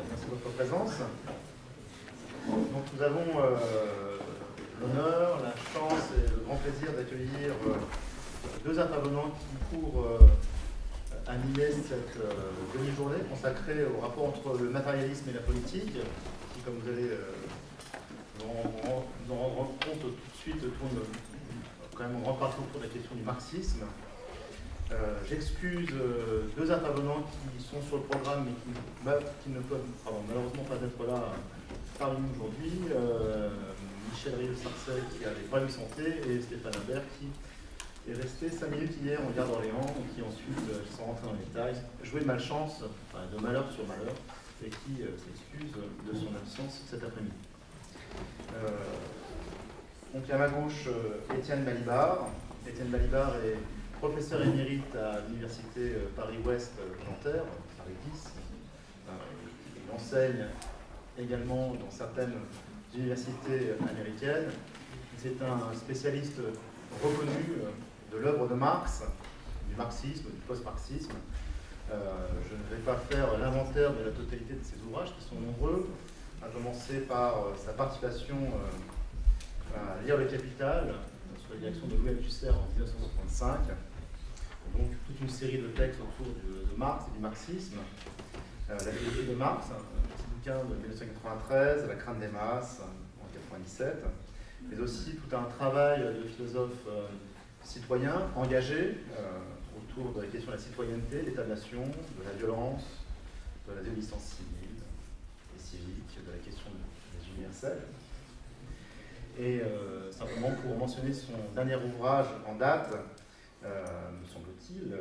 merci de votre présence. Donc nous avons l'honneur, la chance et le grand plaisir d'accueillir deux intervenants qui pour animer cette demi-journée consacrée au rapport entre le matérialisme et la politique, qui, comme vous allez vous en rendre compte tout de suite, tourne quand même en grande partie autour de la question du marxisme. J'excuse deux intervenants qui sont sur le programme mais qui ne peuvent malheureusement pas être là parmi nous aujourd'hui. Michel Rieux-Sarcey qui a des problèmes de santé et Stéphane Imbert qui est resté 5 minutes hier en gare d'Orléans et qui ensuite, sans rentrer dans les détails, jouait de malchance, enfin de malheur sur malheur, et qui s'excuse de son absence cet après-midi. Donc à ma gauche, Étienne Balibar. Étienne Balibar est professeur émérite à l'université Paris-Ouest Nanterre, Paris 10. Il enseigne également dans certaines universités américaines. C'est un spécialiste reconnu de l'œuvre de Marx, du marxisme, du post-marxisme. Je ne vais pas faire l'inventaire de la totalité de ses ouvrages, qui sont nombreux, à commencer par sa participation à Lire le Capital, sous la direction de Louis Althusser en 1965. Donc toute une série de textes autour de Marx et du marxisme. La philosophie de Marx, un petit bouquin de 1993, La crainte des masses en 1997, mais aussi tout un travail de philosophes citoyens engagés autour de la question de la citoyenneté, de l'État-nation, de la violence, de la désobéissance civile et civique, de la question des universels. Et simplement pour mentionner son dernier ouvrage en date, me semble-t-il,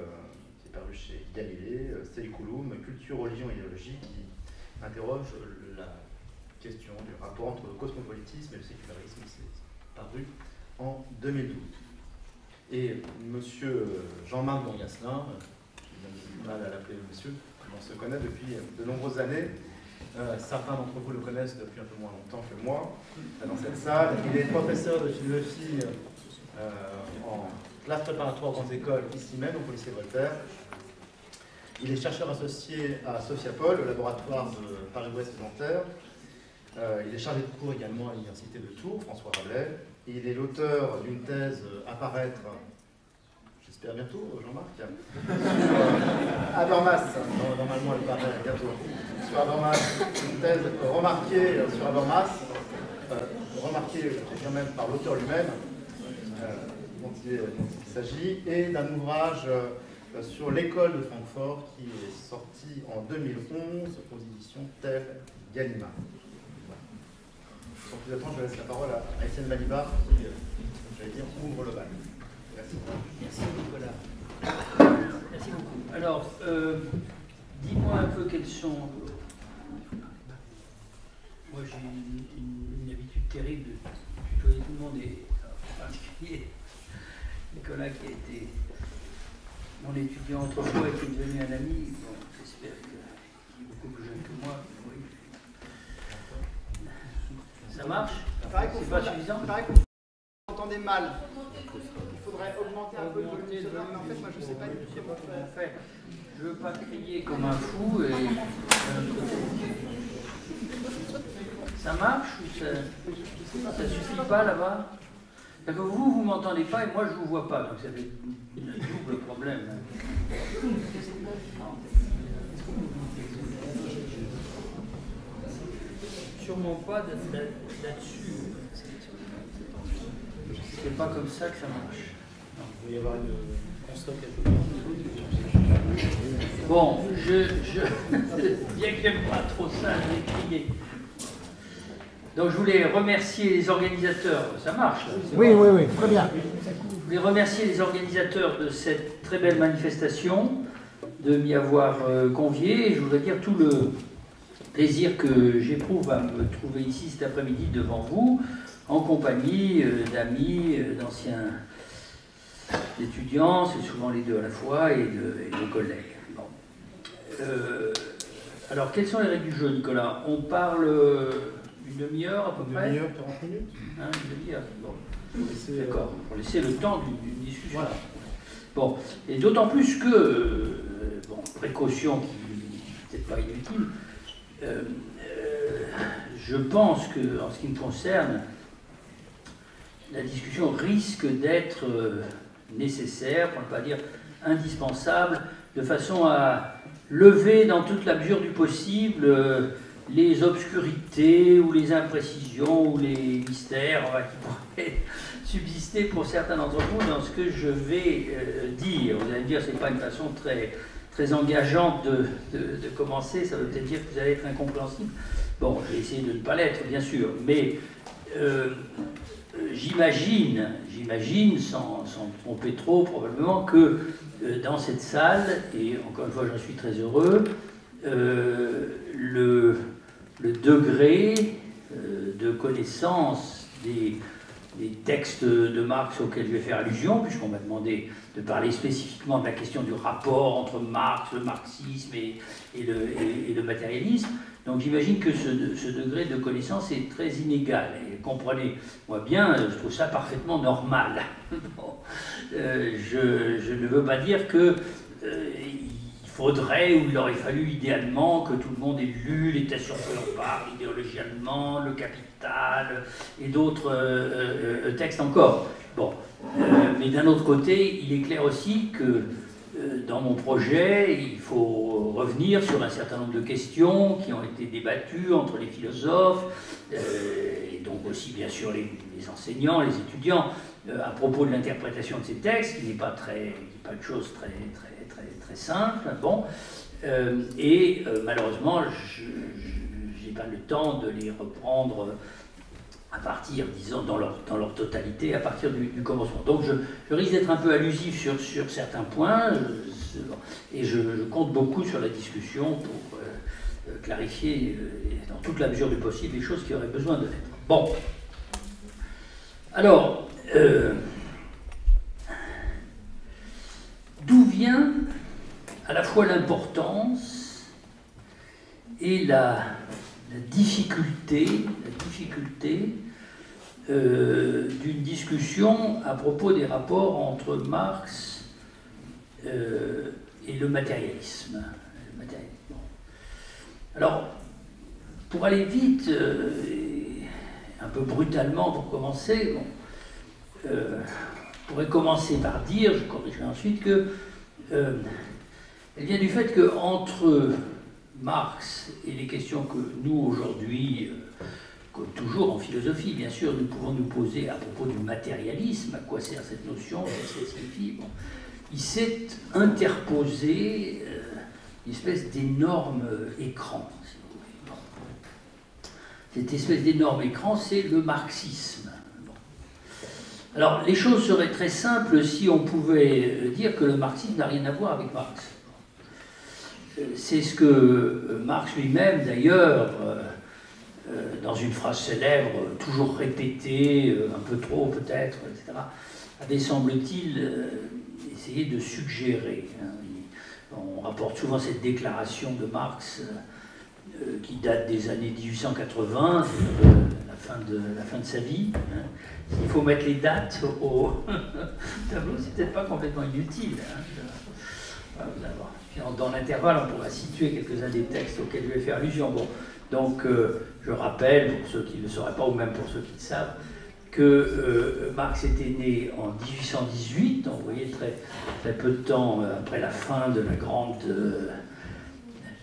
qui est paru chez Galilée, Seliculum, Culture, religion et idéologie, qui interroge la question du rapport entre le cosmopolitisme et le sécularisme. C'est paru en 2012. Et monsieur Jean-Marc Gangasselin, j'ai du mal à l'appeler monsieur, on se connaît depuis de nombreuses années. Certains d'entre vous le connaissent depuis un peu moins longtemps que moi dans cette salle. Il est professeur de philosophie en classe préparatoire aux grandes écoles, ici même, au lycée Voltaire. Il est chercheur associé à Sophiapol, au laboratoire de Paris-Ouest Nanterre. Il est chargé de cours également à l'université de Tours, François Rabelais. Et il est l'auteur d'une thèse à paraître, j'espère bientôt, Jean-Marc, sur Habermas. Normalement, elle paraît bientôt. Sur Habermas, une thèse remarquée sur Habermas, remarquée quand même par l'auteur lui-même, dont il s'agit, et d'un ouvrage sur l'école de Francfort qui est sorti en 2011 aux éditions Tel Gallimard. Sans plus attendre, je laisse la parole à Étienne Balibar qui, j'allais dire, ouvre le bal. Merci. Merci Nicolas. Merci beaucoup. Alors, dis-moi un peu quels sont... Moi j'ai une habitude terrible de tutoyer tout le monde et en particulier Nicolas qui a été mon étudiant autrefois et qui est devenu un ami. Bon, j'espère qu'il est beaucoup plus jeune que moi. Oui. Ça marche? C'est pas suffisant? Il paraît qu'on vous entendez mal. Il faudrait augmenter un peu le volume. Mais en fait, moi je ne sais pas du tout comment faire. Je ne veux pas crier comme un fou et ça marche ou ça suffit pas là-bas? Parce que vous m'entendez pas et moi je vous vois pas, donc ça fait un double problème. Sûrement pas là-dessus. C'est pas comme ça que ça marche. Non. Il va y avoir une constat quelque part. Bon, bien que j'aime pas trop ça, je vais crier. Donc je voulais remercier les organisateurs, ça marche là, oui, très bien. Je voulais remercier les organisateurs de cette très belle manifestation, de m'y avoir convié, et je voudrais dire tout le plaisir que j'éprouve à me trouver ici cet après-midi devant vous, en compagnie d'amis, d'anciens étudiants, c'est souvent les deux à la fois, et de collègues. Bon. Alors, quelles sont les règles du jeu, Nicolas? On parle une demi-heure à peu près? Une demi-heure, 40 minutes. Hein, une demi-heure. Bon. D'accord, pour laisser le temps d'une discussion. Voilà. Bon, et d'autant plus que, bon, précaution qui n'est peut-être pas inutile, je pense que, en ce qui me concerne, la discussion risque d'être nécessaire, pour ne pas dire indispensable, de façon à lever dans toute la mesure du possible les obscurités ou les imprécisions ou les mystères qui pourraient subsister pour certains d'entre vous dans ce que je vais dire. Vous allez me dire, c'est pas une façon très engageante de commencer, ça veut peut-être dire que vous allez être incompréhensible. Bon, je vais essayer de ne pas l'être, bien sûr, mais j'imagine, sans tromper trop probablement, que dans cette salle, et encore une fois j'en suis très heureux, le degré de connaissance des textes de Marx auxquels je vais faire allusion, puisqu'on m'a demandé de parler spécifiquement de la question du rapport entre Marx, le marxisme et le matérialisme. Donc j'imagine que ce degré de connaissance est très inégal. Et comprenez-moi bien, je trouve ça parfaitement normal. Bon, je ne veux pas dire que il faudrait ou il aurait fallu idéalement que tout le monde ait lu les textes sur Feuerbach, l'idéologie allemande, le Capital et d'autres textes encore. Bon, mais d'un autre côté, il est clair aussi que dans mon projet, il faut revenir sur un certain nombre de questions qui ont été débattues entre les philosophes, et donc aussi bien sûr les enseignants, les étudiants, à propos de l'interprétation de ces textes, qui n'est pas une chose très simple. Bon, malheureusement, je n'ai pas le temps de les reprendre à partir, disons, dans leur totalité, à partir du commencement. Donc je risque d'être un peu allusif sur certains points, et je compte beaucoup sur la discussion pour clarifier, dans toute la mesure du possible, les choses qui auraient besoin de l'être. Bon. Alors, d'où vient à la fois l'importance et la difficulté d'une discussion à propos des rapports entre Marx et le matérialisme. Alors, pour aller vite, un peu brutalement pour commencer, on pourrait commencer par dire, je corrigerai ensuite, que elle vient du fait qu'entre Marx et les questions que nous, aujourd'hui, comme toujours en philosophie, bien sûr, nous pouvons nous poser à propos du matérialisme, à quoi sert cette notion, qu'est-ce qu'elle signifie, bon, il s'est interposé une espèce d'énorme écran, si vous voulez. Bon. Cette espèce d'énorme écran, c'est le marxisme. Bon. Alors, les choses seraient très simples si on pouvait dire que le marxisme n'a rien à voir avec Marx. C'est ce que Marx lui-même, d'ailleurs, dans une phrase célèbre, toujours répétée, un peu trop peut-être, etc., avait, semble-t-il, essayé de suggérer. On rapporte souvent cette déclaration de Marx qui date des années 1880, la fin de sa vie. Il faut mettre les dates au tableau, c'est peut-être pas complètement inutile. Dans l'intervalle, on pourra situer quelques-uns des textes auxquels je vais faire allusion. Bon, donc, je rappelle, pour ceux qui ne le sauraient pas, ou même pour ceux qui le savent, que Marx était né en 1818, donc vous voyez, très peu de temps après la fin de la grande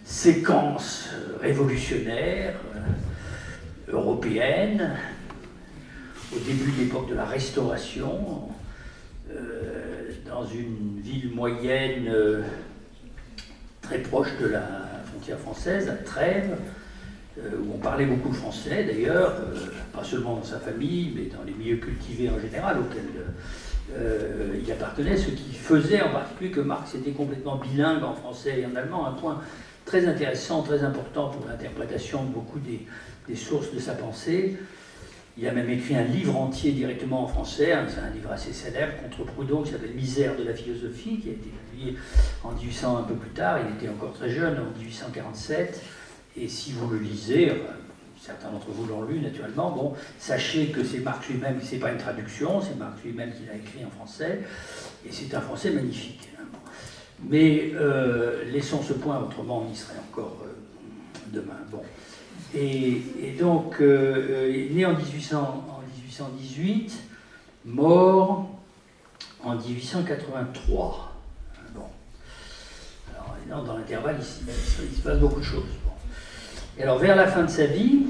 séquence révolutionnaire européenne, au début de l'époque de la Restauration, dans une ville moyenne très proche de la frontière française, à Trèves, où on parlait beaucoup le français d'ailleurs, pas seulement dans sa famille, mais dans les milieux cultivés en général auxquels il appartenait, ce qui faisait en particulier que Marx était complètement bilingue en français et en allemand, un point très intéressant, très important pour l'interprétation de beaucoup des sources de sa pensée. Il a même écrit un livre entier directement en français, c'est un livre assez célèbre contre Proudhon qui s'appelle Misère de la philosophie, qui a été publié en 1800 un peu plus tard, il était encore très jeune, en 1847, et si vous le lisez, certains d'entre vous l'ont lu naturellement, bon, sachez que c'est Marx lui-même, c'est pas une traduction, c'est Marx lui-même qui l'a écrit en français, et c'est un français magnifique. Mais laissons ce point, autrement on y serait encore demain. Bon. Et donc, il est né en 1818, mort en 1883. Bon. Alors, dans l'intervalle, il se passe beaucoup de choses. Bon. Et alors, vers la fin de sa vie,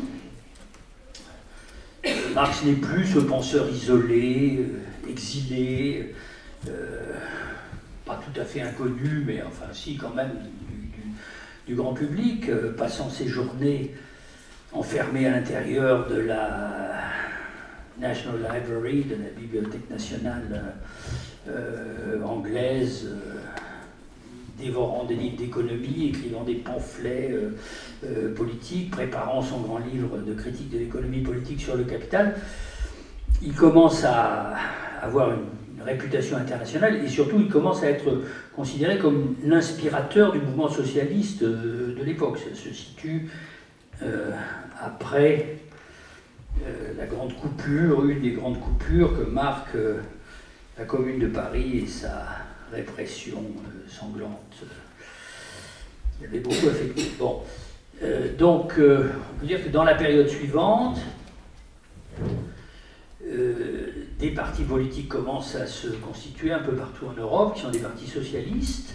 Marx n'est plus ce penseur isolé, exilé, pas tout à fait inconnu, mais enfin si quand même du grand public, passant ses journées enfermé à l'intérieur de la National Library, de la Bibliothèque nationale anglaise, dévorant des livres d'économie, écrivant des pamphlets politiques, préparant son grand livre de critique de l'économie politique sur le capital. Il commence à avoir une réputation internationale et surtout il commence à être considéré comme l'inspirateur du mouvement socialiste de l'époque. Ça se situe après la grande coupure, une des grandes coupures que marque la Commune de Paris et sa répression sanglante. Il avait beaucoup affecté. Bon. Donc, on peut dire que dans la période suivante, des partis politiques commencent à se constituer un peu partout en Europe, qui sont des partis socialistes,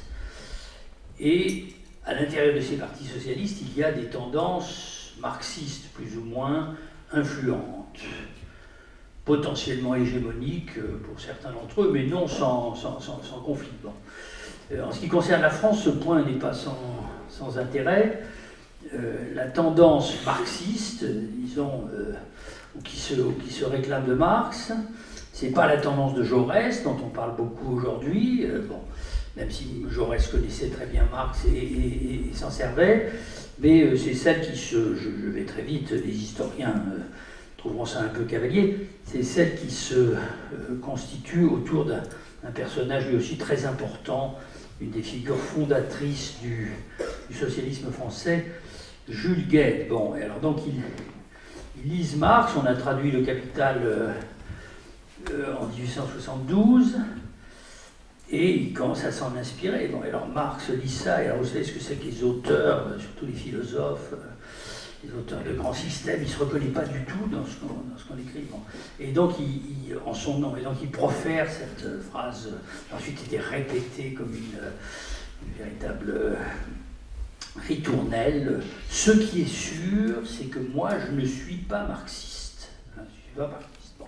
et à l'intérieur de ces partis socialistes, il y a des tendances marxistes plus ou moins influentes, potentiellement hégémoniques pour certains d'entre eux, mais non sans conflit. Bon. En ce qui concerne la France, ce point n'est pas sans intérêt. La tendance marxiste, disons, ou qui se réclame de Marx, c'est pas la tendance de Jaurès, dont on parle beaucoup aujourd'hui, bon, même si Jaurès connaissait très bien Marx et s'en servait, mais c'est celle qui je vais très vite, les historiens trouveront ça un peu cavalier, c'est celle qui se constitue autour d'un personnage lui aussi très important, une des figures fondatrices du socialisme français, Jules Guesde. Bon, et alors donc ils lisent Marx, on a traduit le Capital en 1872, et ils commencent à s'en inspirer. Bon, alors Marx lit ça, et alors vous savez ce que c'est que les auteurs, surtout les philosophes, les auteurs de grands systèmes, ils ne se reconnaissent pas du tout dans ce qu'on écrit. Bon. Et donc, en son nom, et donc il profère cette phrase, qui a ensuite été répétée comme une véritable ritournelle. Ce qui est sûr, c'est que moi, je ne suis pas marxiste. Je ne suis pas marxiste. Bon.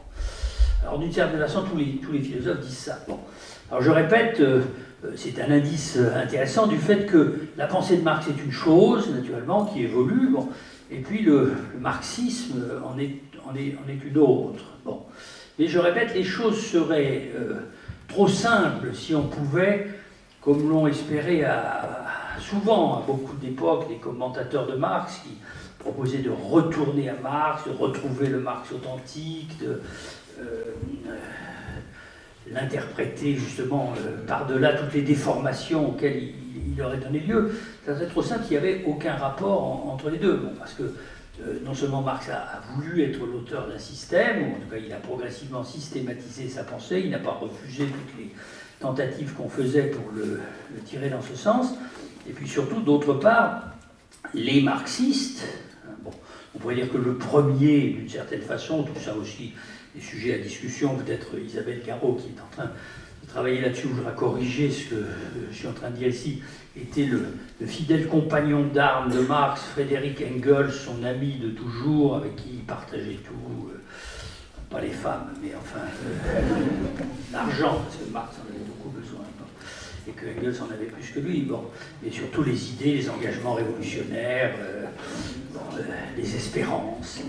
Alors, d'une certaine façon, tous les philosophes disent ça. Bon. Alors, je répète, c'est un indice intéressant du fait que la pensée de Marx est une chose, naturellement, qui évolue, bon, et puis le marxisme en est une autre. Bon. Mais je répète, les choses seraient trop simples si on pouvait, comme l'ont espéré souvent, à beaucoup d'époques, les commentateurs de Marx qui proposaient de retourner à Marx, de retrouver le Marx authentique, de l'interpréter justement par-delà toutes les déformations auxquelles il aurait donné lieu. Ça serait trop simple, il n'y avait aucun rapport entre les deux. Bon, parce que non seulement Marx a voulu être l'auteur d'un système, ou en tout cas il a progressivement systématisé sa pensée, il n'a pas refusé toutes les tentatives qu'on faisait pour le tirer dans ce sens, et puis surtout, d'autre part, les marxistes, bon, on pourrait dire que le premier, d'une certaine façon, tout ça aussi, des sujets à discussion, peut-être Isabelle Garot qui est en train de travailler là-dessus, voudra corriger ce que je suis en train de dire ici, était le fidèle compagnon d'armes de Marx, Frédéric Engels, son ami de toujours, avec qui il partageait tout, pas les femmes, mais enfin l'argent, parce que Marx en avait beaucoup besoin, et que Engels en avait plus que lui, bon, et surtout les idées, les engagements révolutionnaires, les espérances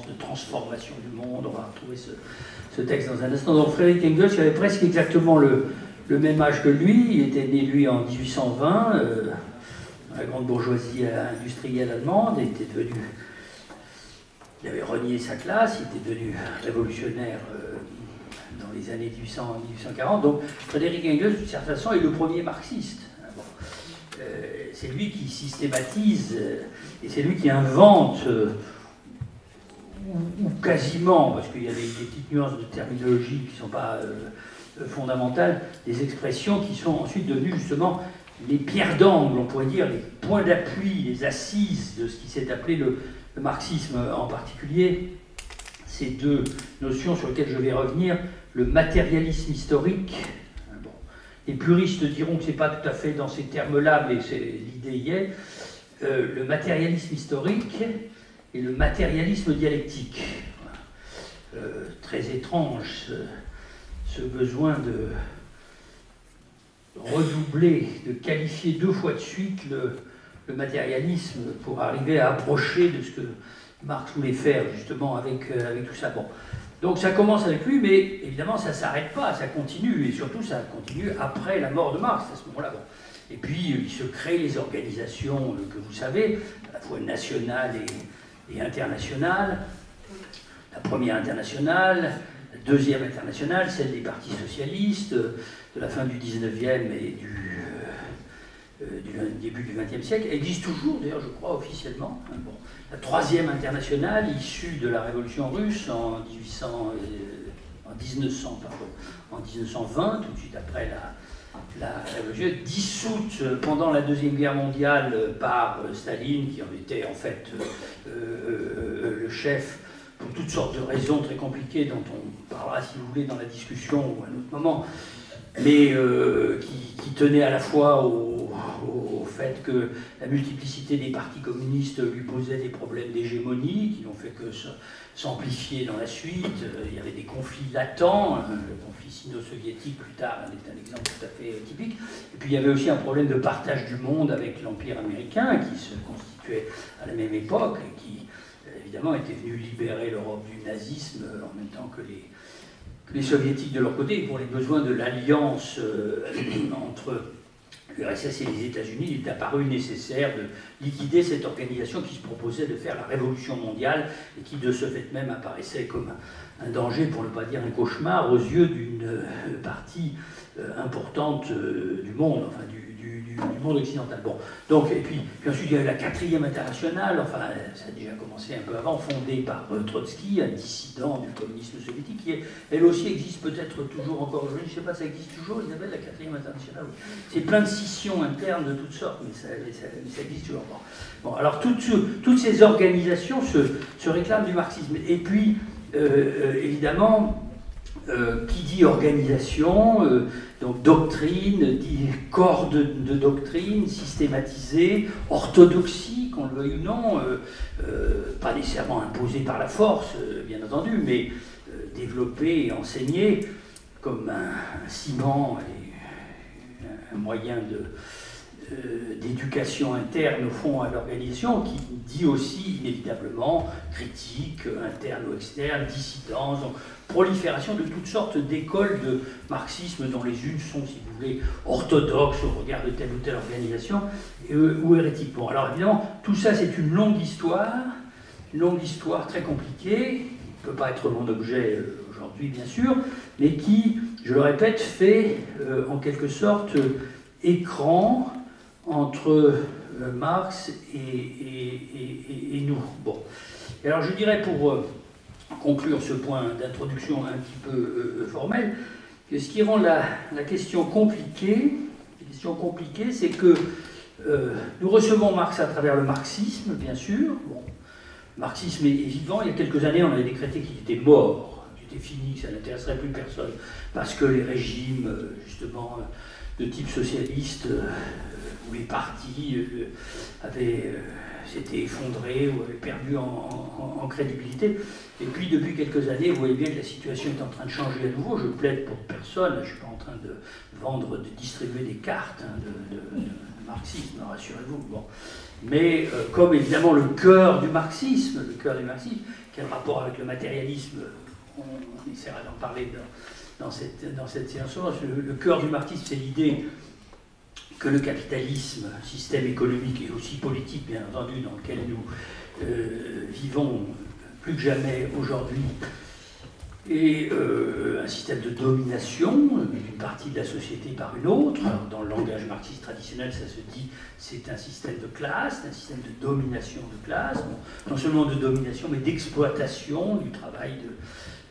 de transformation du monde. On va retrouver ce texte dans un instant. Donc Frédéric Engels, il avait presque exactement le même âge que lui, il était né lui en 1820, dans la grande bourgeoisie industrielle allemande, il avait renié sa classe, il était devenu révolutionnaire dans les années 1840. Donc Frédéric Engels, d'une certaine façon, est le premier marxiste. Bon. C'est lui qui systématise, et c'est lui qui invente, ou quasiment, parce qu'il y a des petites nuances de terminologie qui ne sont pas fondamentales, des expressions qui sont ensuite devenues justement les pierres d'angle, on pourrait dire, les points d'appui, les assises de ce qui s'est appelé le marxisme, en particulier ces deux notions sur lesquelles je vais revenir, le matérialisme historique. Bon, les puristes diront que ce n'est pas tout à fait dans ces termes-là, mais l'idée y est. Le matérialisme historique et le matérialisme dialectique. Très étrange ce besoin de redoubler, de qualifier 2 fois de suite le matérialisme pour arriver à approcher de ce que Marx voulait faire justement avec tout ça. Bon. Donc ça commence avec lui, mais évidemment ça ne s'arrête pas, ça continue, et surtout ça continue après la mort de Marx à ce moment-là. Bon. Et puis il se crée les organisations que vous savez, à la fois nationales et internationales. La première internationale, la deuxième internationale, celle des partis socialistes de la fin du 19e et du début du 20e siècle, existe toujours, d'ailleurs, je crois, officiellement. Bon. La troisième internationale, issue de la Révolution russe en 1920, tout de suite après la Révolution, dissoute pendant la Deuxième Guerre mondiale par Staline, qui en était en fait le chef, pour toutes sortes de raisons très compliquées dont on parlera, si vous voulez, dans la discussion ou à un autre moment, mais qui tenait à la fois au fait que la multiplicité des partis communistes lui posait des problèmes d'hégémonie, qui n'ont fait que s'amplifier dans la suite. Il y avait des conflits latents, le conflit sino-soviétique plus tard est un exemple tout à fait typique. Et puis il y avait aussi un problème de partage du monde avec l'Empire américain, qui se constituait à la même époque, et qui évidemment était venu libérer l'Europe du nazisme en même temps que les soviétiques de leur côté. Et pour les besoins de l'alliance entre l'URSS et les États-Unis, il est apparu nécessaire de liquider cette organisation qui se proposait de faire la révolution mondiale et qui de ce fait même apparaissait comme un danger, pour ne pas dire un cauchemar, aux yeux d'une partie importante du monde, enfin du monde occidental. Bon, donc, et puis ensuite il y a eu la 4e internationale, enfin ça a déjà commencé un peu avant, fondée par Trotsky, un dissident du communisme soviétique, qui elle aussi existe peut-être toujours encore aujourd'hui, je ne sais pas, ça existe toujours, Isabelle, la 4e internationale. C'est plein de scissions internes de toutes sortes, mais ça existe toujours. Bon, alors toutes ces organisations se réclament du marxisme. Et puis, évidemment, qui dit organisation, donc doctrine, dit corps de doctrine systématisé, orthodoxie, qu'on le veuille ou non, pas nécessairement imposée par la force, bien entendu, mais développée et enseignée comme un ciment et un moyen d'éducation interne au fond à l'organisation, qui dit aussi inévitablement critique interne ou externe, dissidence, donc prolifération de toutes sortes d'écoles de marxisme dont les unes sont, si vous voulez, orthodoxes au regard de telle ou telle organisation ou hérétiques. Bon, alors évidemment, tout ça c'est une longue histoire très compliquée, qui ne peut pas être mon objet aujourd'hui bien sûr, mais qui, je le répète, fait en quelque sorte écran entre Marx et nous. Bon. Et alors je dirais, pour conclure ce point d'introduction un petit peu formel, que ce qui rend la question compliquée, c'est que nous recevons Marx à travers le marxisme, bien sûr. Bon. Le marxisme est vivant. Il y a quelques années, on avait décrété qu'il était mort, qu'il était fini, que ça n'intéresserait plus personne, parce que les régimes, justement, de type socialiste, où les partis s'étaient effondrés ou avaient perdu en crédibilité. Et puis depuis quelques années, vous voyez bien que la situation est en train de changer à nouveau. Je plaide pour personne, je ne suis pas en train de vendre, de distribuer des cartes de marxisme, rassurez-vous. Bon. Mais comme évidemment le cœur du marxisme, quel rapport avec le matérialisme, on essaiera d'en parler dans cette séance. Le cœur du marxisme, c'est l'idée que le capitalisme, système économique et aussi politique, bien entendu, dans lequel nous vivons plus que jamais aujourd'hui, est un système de domination d'une partie de la société par une autre. Alors, dans le langage marxiste traditionnel, ça se dit c'est un système de classe, un système de domination de classe, bon, non seulement de domination, mais d'exploitation du travail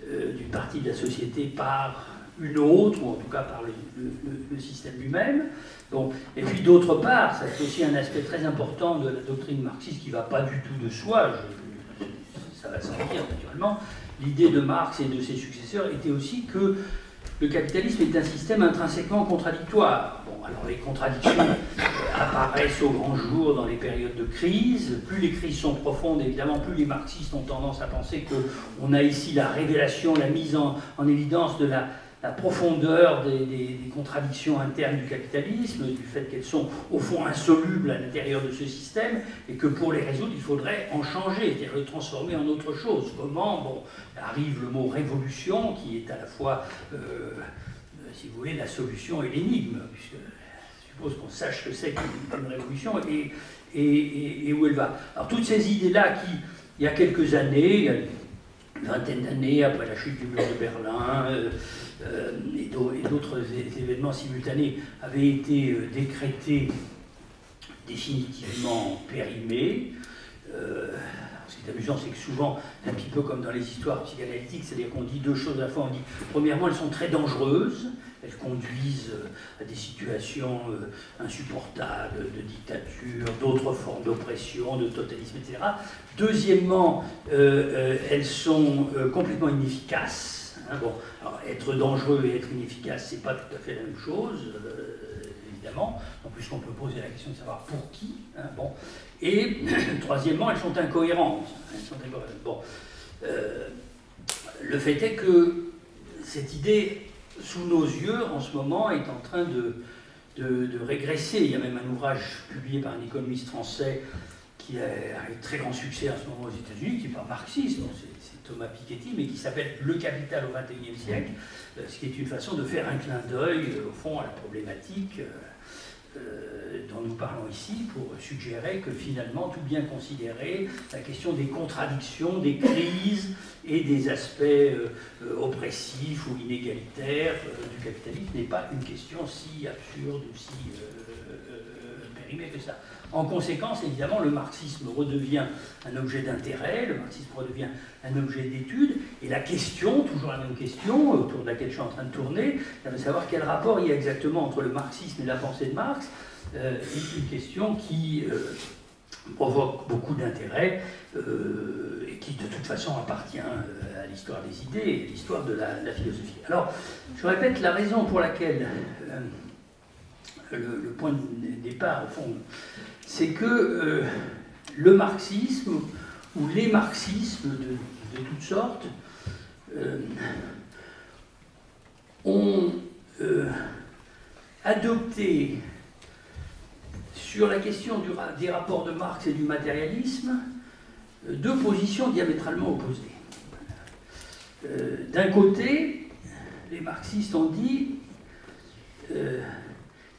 d'une partie de la société par une autre, ou en tout cas par le système lui-même. Bon. Et puis d'autre part, c'est aussi un aspect très important de la doctrine marxiste qui ne va pas du tout de soi, ça va sans dire naturellement. L'idée de Marx et de ses successeurs était aussi que le capitalisme est un système intrinsèquement contradictoire. Bon, alors les contradictions apparaissent au grand jour dans les périodes de crise. Plus les crises sont profondes, évidemment, plus les marxistes ont tendance à penser qu'on a ici la révélation, la mise en évidence de la profondeur des contradictions internes du capitalisme, du fait qu'elles sont au fond insolubles à l'intérieur de ce système, et que pour les résoudre, il faudrait en changer, c'est-à-dire le transformer en autre chose. Comment? Bon, arrive le mot révolution, qui est à la fois, si vous voulez, la solution et l'énigme, puisque je suppose qu'on sache ce que c'est qu'une révolution et où elle va. Alors toutes ces idées-là qui, il y a quelques années, il y a une vingtaine d'années après la chute du mur de Berlin, et d'autres événements simultanés avaient été décrétés définitivement périmés. Ce qui est amusant, c'est que souvent, un petit peu comme dans les histoires psychanalytiques, c'est-à-dire qu'on dit deux choses à la fois. On dit, premièrement, elles sont très dangereuses, elles conduisent à des situations insupportables, de dictature, d'autres formes d'oppression, de totalisme, etc. Deuxièmement, elles sont complètement inefficaces. Hein, bon, alors, être dangereux et être inefficace, c'est pas tout à fait la même chose, évidemment. En plus, on peut poser la question de savoir pour qui. Hein, bon. Et troisièmement, elles sont incohérentes. Bon. Le fait est que cette idée, sous nos yeux, en ce moment, est en train de régresser. Il y a même un ouvrage publié par un économiste français qui a un très grand succès en ce moment aux États-Unis, qui n'est pas marxiste, c'est Thomas Piketty, mais qui s'appelle « Le capital au XXIe siècle », ce qui est une façon de faire un clin d'œil, au fond, à la problématique dont nous parlons ici, pour suggérer que finalement, tout bien considéré, la question des contradictions, des crises et des aspects oppressifs ou inégalitaires du capitalisme n'est pas une question si absurde ou si périmée que ça. En conséquence, évidemment, le marxisme redevient un objet d'intérêt, le marxisme redevient un objet d'étude, et la question, toujours la même question, autour de laquelle je suis en train de tourner, c'est de savoir quel rapport il y a exactement entre le marxisme et la pensée de Marx, est une question qui provoque beaucoup d'intérêt et qui de toute façon appartient à l'histoire des idées et à l'histoire de la philosophie. Alors, je répète, la raison pour laquelle le point de départ, au fond, c'est que le marxisme, ou les marxismes de toutes sortes, ont adopté sur la question des rapports de Marx et du matérialisme deux positions diamétralement opposées. D'un côté, les marxistes ont dit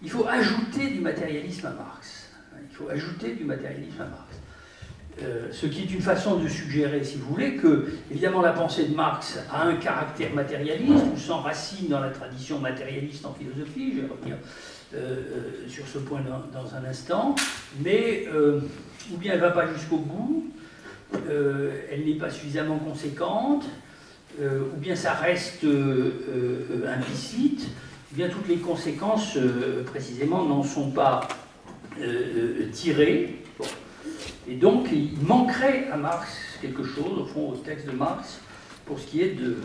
il faut ajouter du matérialisme à Marx. Il faut ajouter du matérialisme à Marx. Ce qui est une façon de suggérer, si vous voulez, que, évidemment, la pensée de Marx a un caractère matérialiste, ou s'enracine dans la tradition matérialiste en philosophie, je vais revenir sur ce point dans un instant, mais ou bien elle ne va pas jusqu'au bout, elle n'est pas suffisamment conséquente, ou bien ça reste implicite, ou bien toutes les conséquences, précisément, n'en sont pas tirées. Bon. Et donc, il manquerait à Marx quelque chose, au fond, au texte de Marx, pour ce qui est de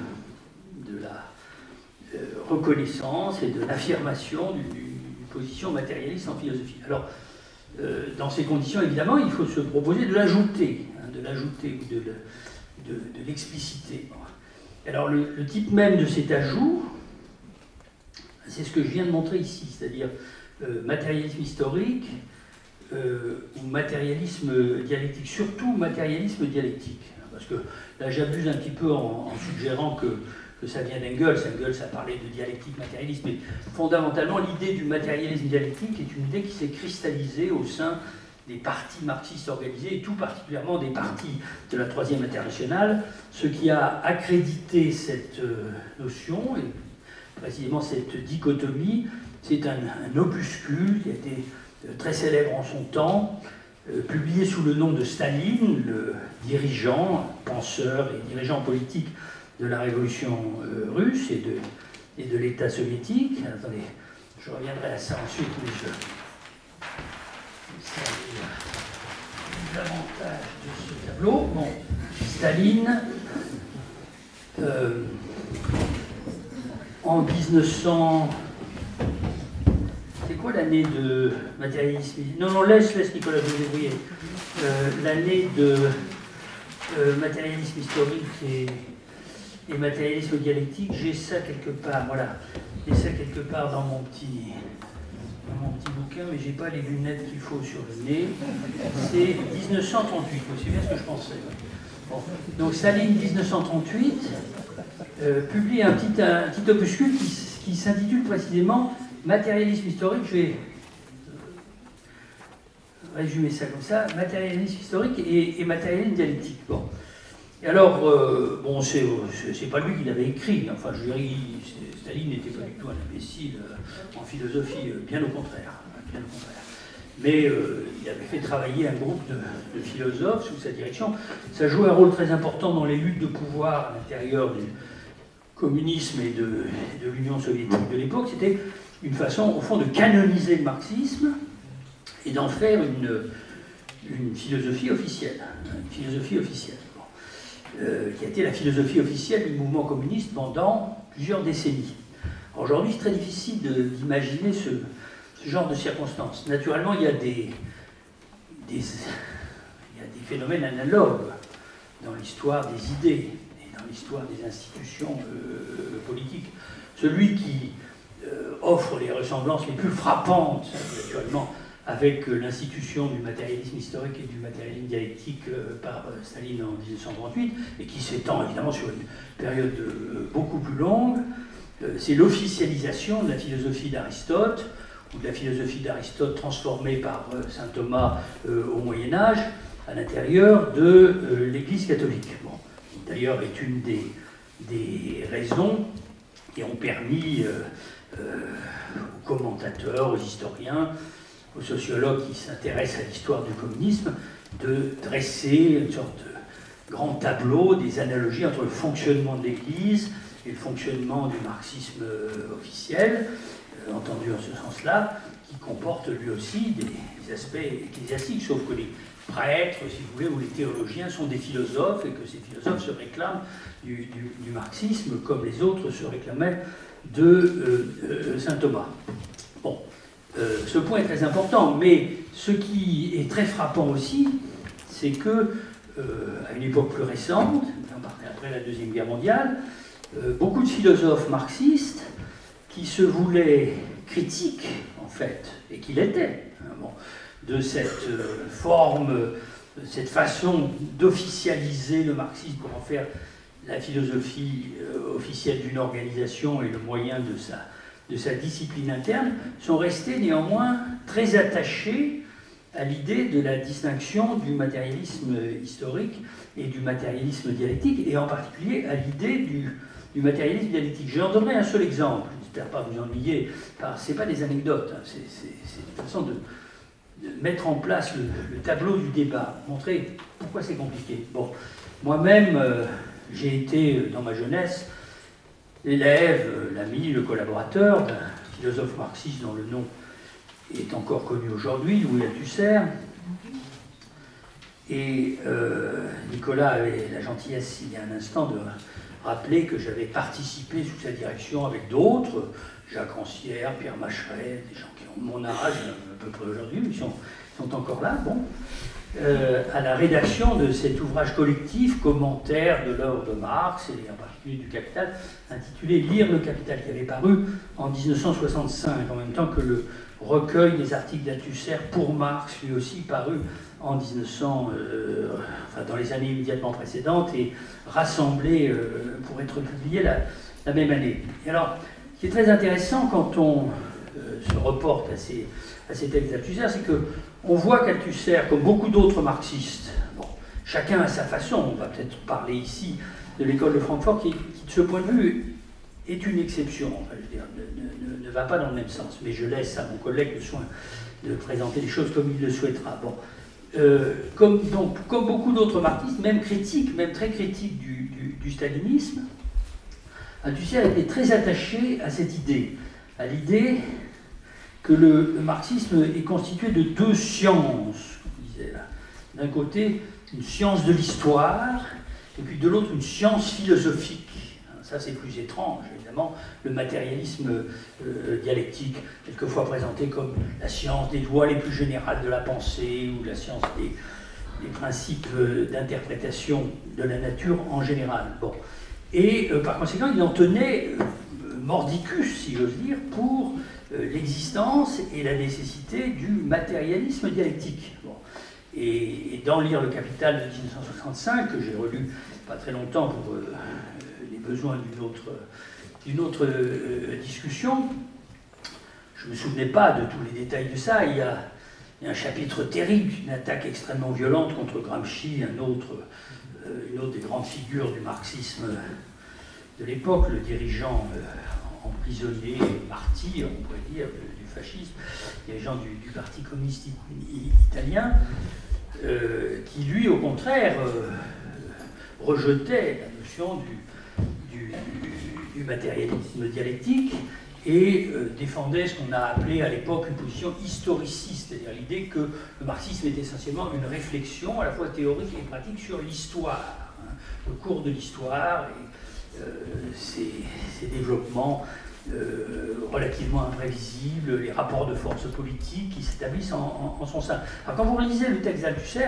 la reconnaissance et de l'affirmation d'une position matérialiste en philosophie. Alors, dans ces conditions, évidemment, il faut se proposer de l'ajouter, ou de l'expliciter. Alors, le type même de cet ajout, c'est ce que je viens de montrer ici, c'est-à-dire matérialisme historique ou matérialisme dialectique, surtout matérialisme dialectique. Parce que là, j'abuse un petit peu en suggérant que ça vient d'Engels. Engels a parlé de dialectique matérialiste, mais fondamentalement, l'idée du matérialisme dialectique est une idée qui s'est cristallisée au sein des partis marxistes organisés, et tout particulièrement des partis de la Troisième Internationale, ce qui a accrédité cette notion, et précisément cette dichotomie. C'est un opuscule qui a été très célèbre en son temps, publié sous le nom de Staline, le dirigeant, penseur et dirigeant politique de la révolution russe et et de l'État soviétique. Attendez, je reviendrai à ça ensuite, mais l'avantage de ce tableau. Bon, Staline, en 1900... C'est quoi l'année de matérialisme? Non, laisse Nicolas, je vais vous débrouiller. L'année de matérialisme historique et matérialisme dialectique, j'ai ça quelque part, voilà. J'ai ça quelque part dans mon petit bouquin, mais j'ai pas les lunettes qu'il faut sur le nez. C'est 1938, c'est bien ce que je pensais. Bon. Donc Staline, 1938, publie un petit opuscule qui s'intitule précisément Matérialisme historique. Je vais résumer ça comme ça, matérialisme historique et matérialisme dialectique. Bon. Et alors, bon, c'est pas lui qui l'avait écrit, enfin, je dirais, Staline n'était pas du tout un imbécile en philosophie, bien au contraire. Mais il avait fait travailler un groupe de philosophes sous sa direction. Ça jouait un rôle très important dans les luttes de pouvoir à l'intérieur du communisme et de l'Union soviétique de l'époque. C'était une façon, au fond, de canoniser le marxisme et d'en faire une philosophie officielle. Qui a été la philosophie officielle du mouvement communiste pendant plusieurs décennies. Aujourd'hui, c'est très difficile d'imaginer ce genre de circonstances. Naturellement, il y a des phénomènes analogues dans l'histoire des idées et dans l'histoire des institutions politiques. Celui qui offre les ressemblances les plus frappantes, naturellement, avec l'institution du matérialisme historique et du matérialisme dialectique par Staline en 1938, et qui s'étend évidemment sur une période beaucoup plus longue, c'est l'officialisation de la philosophie d'Aristote, ou de la philosophie d'Aristote transformée par saint Thomas au Moyen-Âge, à l'intérieur de l'Église catholique. Bon, d'ailleurs, est une des raisons qui ont permis aux commentateurs, aux historiens, aux sociologues qui s'intéressent à l'histoire du communisme, de dresser une sorte de grand tableau des analogies entre le fonctionnement de l'Église et le fonctionnement du marxisme officiel, entendu en ce sens-là, qui comporte lui aussi des aspects ecclésiastiques, sauf que les prêtres, si vous voulez, ou les théologiens sont des philosophes, et que ces philosophes se réclament du marxisme comme les autres se réclamaient de saint Thomas. Bon. Ce point est très important, mais ce qui est très frappant aussi, c'est que, à une époque plus récente, après la Deuxième Guerre mondiale, beaucoup de philosophes marxistes qui se voulaient critiques, en fait, et qui l'étaient, de cette forme, de cette façon d'officialiser le marxisme pour en faire la philosophie officielle d'une organisation et le moyen de sa discipline interne, sont restés néanmoins très attachés à l'idée de la distinction du matérialisme historique et du matérialisme dialectique, et en particulier à l'idée du matérialisme dialectique. Je vais en donner un seul exemple, j'espère pas vous ennuyer, ce n'est pas des anecdotes, hein, c'est une façon de mettre en place le tableau du débat, montrer pourquoi c'est compliqué. Bon, moi-même, j'ai été, dans ma jeunesse, l'élève, l'ami, le collaborateur d'un philosophe marxiste dont le nom est encore connu aujourd'hui, Louis Althusser. Et Nicolas avait la gentillesse, il y a un instant, de rappeler que j'avais participé sous sa direction avec d'autres, Jacques Rancière, Pierre Macheret, des gens qui ont mon âge, à peu près aujourd'hui, mais ils sont encore là, bon, à la rédaction de cet ouvrage collectif, commentaire de l'œuvre de Marx, et en particulier du Capital, intitulé « Lire le Capital », qui avait paru en 1965, en même temps que le recueil des articles d'Althusser pour Marx, lui aussi paru en 1900, dans les années immédiatement précédentes, et rassemblé pour être publié la même année. Et alors, ce qui est très intéressant quand on se reporte à ces textes d'Althusser, c'est qu'on voit qu'Althusser, comme beaucoup d'autres marxistes, bon, chacun à sa façon, on va peut-être parler ici de l'école de Francfort, qui de ce point de vue est une exception, enfin, je veux dire, ne va pas dans le même sens, mais je laisse à mon collègue le soin de présenter les choses comme il le souhaitera. Bon. Comme beaucoup d'autres marxistes, même critiques, même très critiques du stalinisme, Althusser était très attaché à cette idée, à l'idée que le marxisme est constitué de deux sciences, comme disait là. D'un côté, une science de l'histoire, et puis de l'autre, une science philosophique. Ça, c'est plus étrange, évidemment, le matérialisme dialectique, quelquefois présenté comme la science des lois les plus générales de la pensée, ou la science des principes d'interprétation de la nature en général. Bon. Et par conséquent, il en tenait mordicus, si j'ose dire, pour l'existence et la nécessité du matérialisme dialectique. Bon. Et dans Lire le Capital de 1965, que j'ai relu pas très longtemps pour les besoins d'une autre discussion, je ne me souvenais pas de tous les détails de ça. Il y a un chapitre terrible, une attaque extrêmement violente contre Gramsci, une autre des grandes figures du marxisme de l'époque, le dirigeant emprisonné, martyr, on pourrait dire, du fascisme, dirigeant du Parti communiste italien, qui lui, au contraire, rejetait la notion du matérialisme dialectique et défendait ce qu'on a appelé à l'époque une position historiciste, c'est-à-dire l'idée que le marxisme est essentiellement une réflexion à la fois théorique et pratique sur l'histoire, hein, le cours de l'histoire et ses développements relativement imprévisibles, les rapports de force politique qui s'établissent en son sein. Alors quand vous lisez le texte d'Althusser,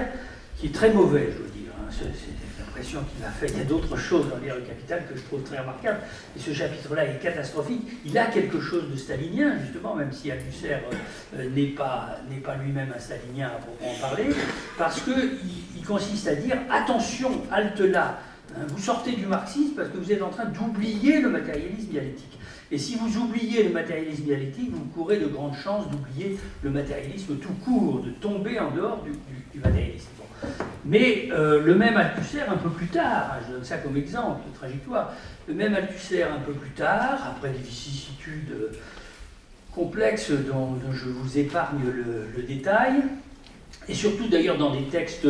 qui est très mauvais, je veux dire, hein, c'est l'impression qu'il a fait, il y a d'autres choses dans Lire le Capital que je trouve très remarquables, et ce chapitre-là est catastrophique. Il a quelque chose de stalinien, justement, même si Althusser n'est pas lui-même un stalinien à proprement parler, parce qu'il consiste à dire, attention, halte là, hein, vous sortez du marxisme parce que vous êtes en train d'oublier le matérialisme dialectique. Et si vous oubliez le matérialisme dialectique, vous courez de grandes chances d'oublier le matérialisme tout court, de tomber en dehors du matérialisme. Bon. Mais le même Althusser, un peu plus tard, hein, je donne ça comme exemple de trajectoire, le même Althusser, un peu plus tard, après des vicissitudes complexes dont je vous épargne le détail, et surtout d'ailleurs dans des textes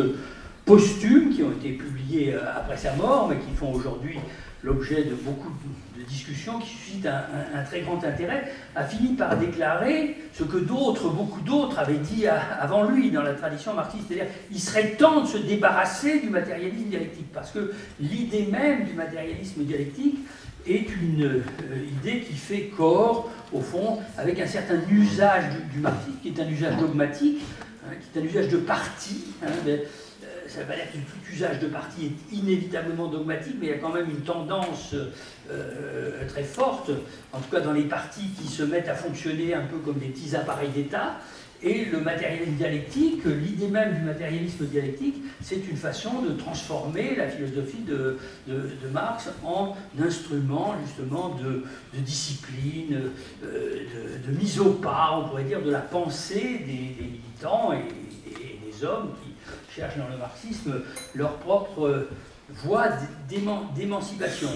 posthumes qui ont été publiés après sa mort, mais qui font aujourd'hui l'objet de beaucoup de discussions, qui suscitent un très grand intérêt, a fini par déclarer ce que beaucoup d'autres avaient dit avant lui dans la tradition marxiste, c'est-à-dire qu'il serait temps de se débarrasser du matérialisme dialectique, parce que l'idée même du matérialisme dialectique est une idée qui fait corps, au fond, avec un certain usage du marxisme, qui est un usage dogmatique, hein, qui est un usage de parti, hein, ça veut pas dire que tout usage de parti est inévitablement dogmatique, mais il y a quand même une tendance très forte, en tout cas dans les partis qui se mettent à fonctionner un peu comme des petits appareils d'État. Et le matérialisme dialectique, l'idée même du matérialisme dialectique, c'est une façon de transformer la philosophie de Marx en instrument justement de discipline, de mise au pas, on pourrait dire, de la pensée des militants et des hommes qui cherchent dans le marxisme leur propre voie d'émancipation.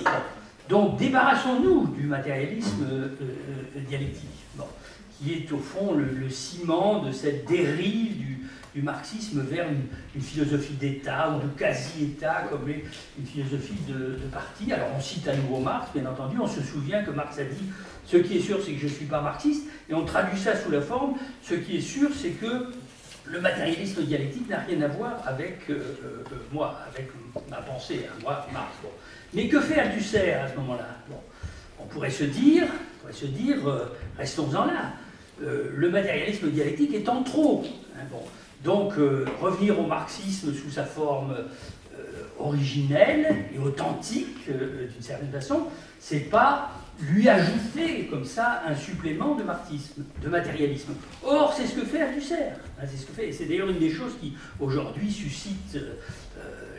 Donc débarrassons-nous du matérialisme dialectique, bon, qui est au fond le ciment de cette dérive du marxisme vers une philosophie d'État ou de quasi-État, comme une philosophie de parti. Alors on cite à nouveau Marx, bien entendu, on se souvient que Marx a dit « ce qui est sûr, c'est que je ne suis pas marxiste », et on traduit ça sous la forme « ce qui est sûr, c'est que le matérialisme dialectique n'a rien à voir avec moi, avec ma pensée, hein, moi, Marx. » Bon. Mais que fait Althusser à ce moment-là? Bon, on pourrait se dire restons-en là, le matérialisme dialectique étant trop. Hein, bon. Donc, revenir au marxisme sous sa forme originelle et authentique, d'une certaine façon, c'est pas lui ajouter comme ça un supplément de marxisme, de matérialisme. Or, c'est ce que fait Althusser. Hein, c'est ce que fait, et c'est d'ailleurs une des choses qui, aujourd'hui, suscite,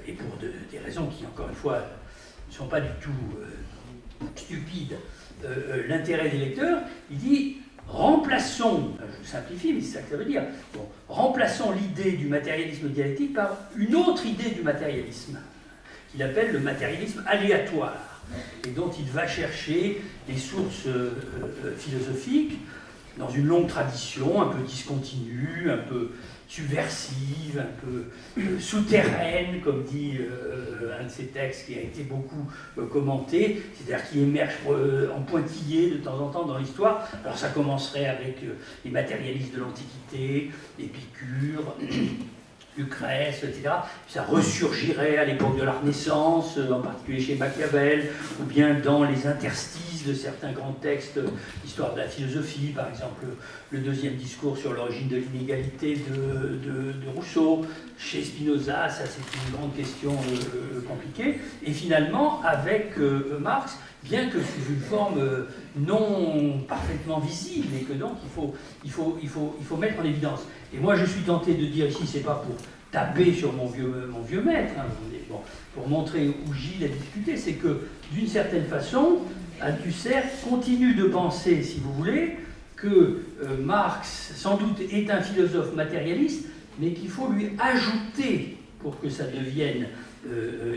et pour des raisons qui, encore une fois, ne sont pas du tout stupides, l'intérêt des lecteurs. Il dit remplaçons, je simplifie, mais c'est ça que ça veut dire, bon, remplaçons l'idée du matérialisme dialectique par une autre idée du matérialisme, qu'il appelle le matérialisme aléatoire, et dont il va chercher les sources philosophiques dans une longue tradition, un peu discontinue, un peu subversive, un peu souterraine, comme dit un de ses textes qui a été beaucoup commenté, c'est-à-dire qui émerge en pointillé de temps en temps dans l'histoire. Alors ça commencerait avec les matérialistes de l'Antiquité, Épicure, Lucrèce, etc. Ça ressurgirait à l'époque de la Renaissance, en particulier chez Machiavel, ou bien dans les interstices de certains grands textes, l'histoire de la philosophie, par exemple, le deuxième discours sur l'origine de l'inégalité de Rousseau. Chez Spinoza, ça c'est une grande question compliquée. Et finalement, avec Marx, bien que sous une forme non parfaitement visible, et que donc il faut mettre en évidence. Et moi je suis tenté de dire ici, c'est pas pour taper sur mon vieux maître, hein, bon, pour montrer où Gilles a discuté, c'est que d'une certaine façon, Althusser continue de penser, si vous voulez, que Marx, sans doute, est un philosophe matérialiste, mais qu'il faut lui ajouter, pour que ça devienne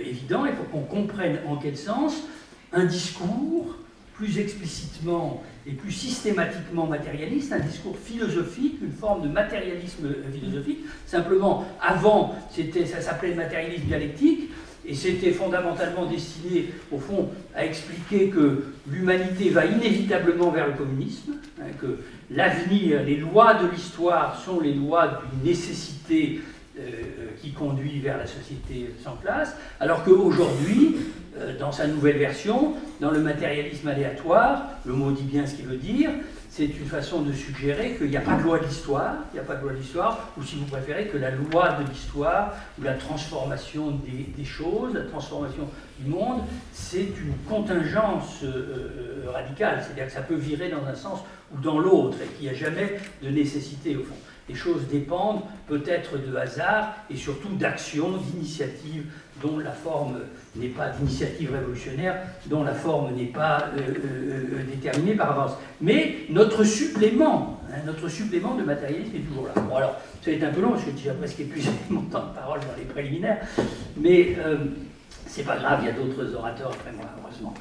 évident, et pour qu'on comprenne en quel sens, un discours plus explicitement et plus systématiquement matérialiste, un discours philosophique, une forme de matérialisme philosophique. Simplement, avant, ça s'appelait le matérialisme dialectique, et c'était fondamentalement destiné, au fond, à expliquer que l'humanité va inévitablement vers le communisme, hein, que l'avenir, les lois de l'histoire sont les lois d'une nécessité qui conduit vers la société sans classe, alors qu'aujourd'hui, dans sa nouvelle version, dans le matérialisme aléatoire, le mot dit bien ce qu'il veut dire, c'est une façon de suggérer qu'il n'y a pas de loi de l'histoire, ou si vous préférez, que la loi de l'histoire, ou la transformation des choses, la transformation du monde, c'est une contingence radicale, c'est-à-dire que ça peut virer dans un sens ou dans l'autre, et qu'il n'y a jamais de nécessité au fond. Les choses dépendent peut-être de hasard et surtout d'action, d'initiative dont la forme n'est pas d'initiative révolutionnaire, dont la forme n'est pas déterminée par avance. Mais notre supplément de matérialisme est toujours là. Bon alors, ça va être un peu long parce que j'ai presque épuisé mon temps de parole dans les préliminaires, mais c'est pas grave, il y a d'autres orateurs après moi, heureusement.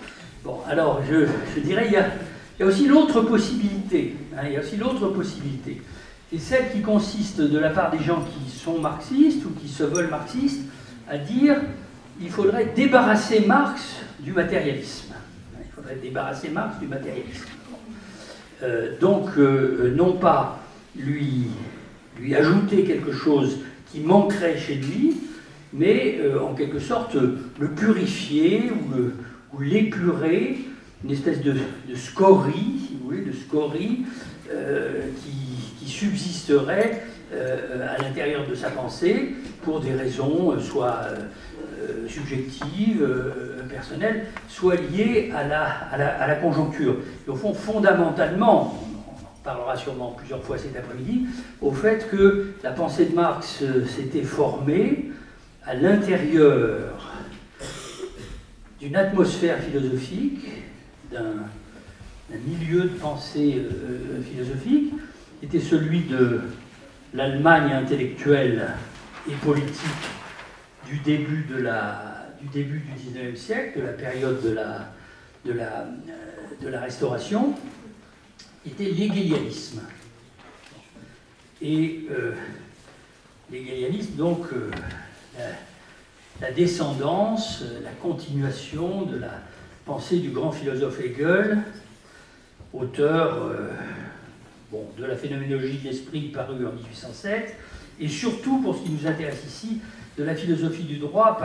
Bon, alors je dirais, il y a aussi l'autre possibilité, hein, c'est celle qui consiste de la part des gens qui sont marxistes ou qui se veulent marxistes à dire il faudrait débarrasser Marx du matérialisme. Il faudrait débarrasser Marx du matérialisme. Donc, non pas lui ajouter quelque chose qui manquerait chez lui, mais en quelque sorte le purifier ou l'épurer, une espèce de scorie, si vous voulez, de scorie qui subsisterait à l'intérieur de sa pensée pour des raisons soit subjectives, personnelles, soit liées à la conjoncture. Et au fond, fondamentalement, on en parlera sûrement plusieurs fois cet après-midi, au fait que la pensée de Marx s'était formée à l'intérieur d'une atmosphère philosophique, d'un milieu de pensée philosophique, qui était celui de l'Allemagne intellectuelle et politique du début du XIXe siècle, de la période de la Restauration, était l'hégélianisme. Et l'hégélianisme, donc, la descendance, la continuation de la pensée du grand philosophe Hegel, auteur de la phénoménologie de l'esprit paru en 1807, et surtout, pour ce qui nous intéresse ici, de la philosophie du droit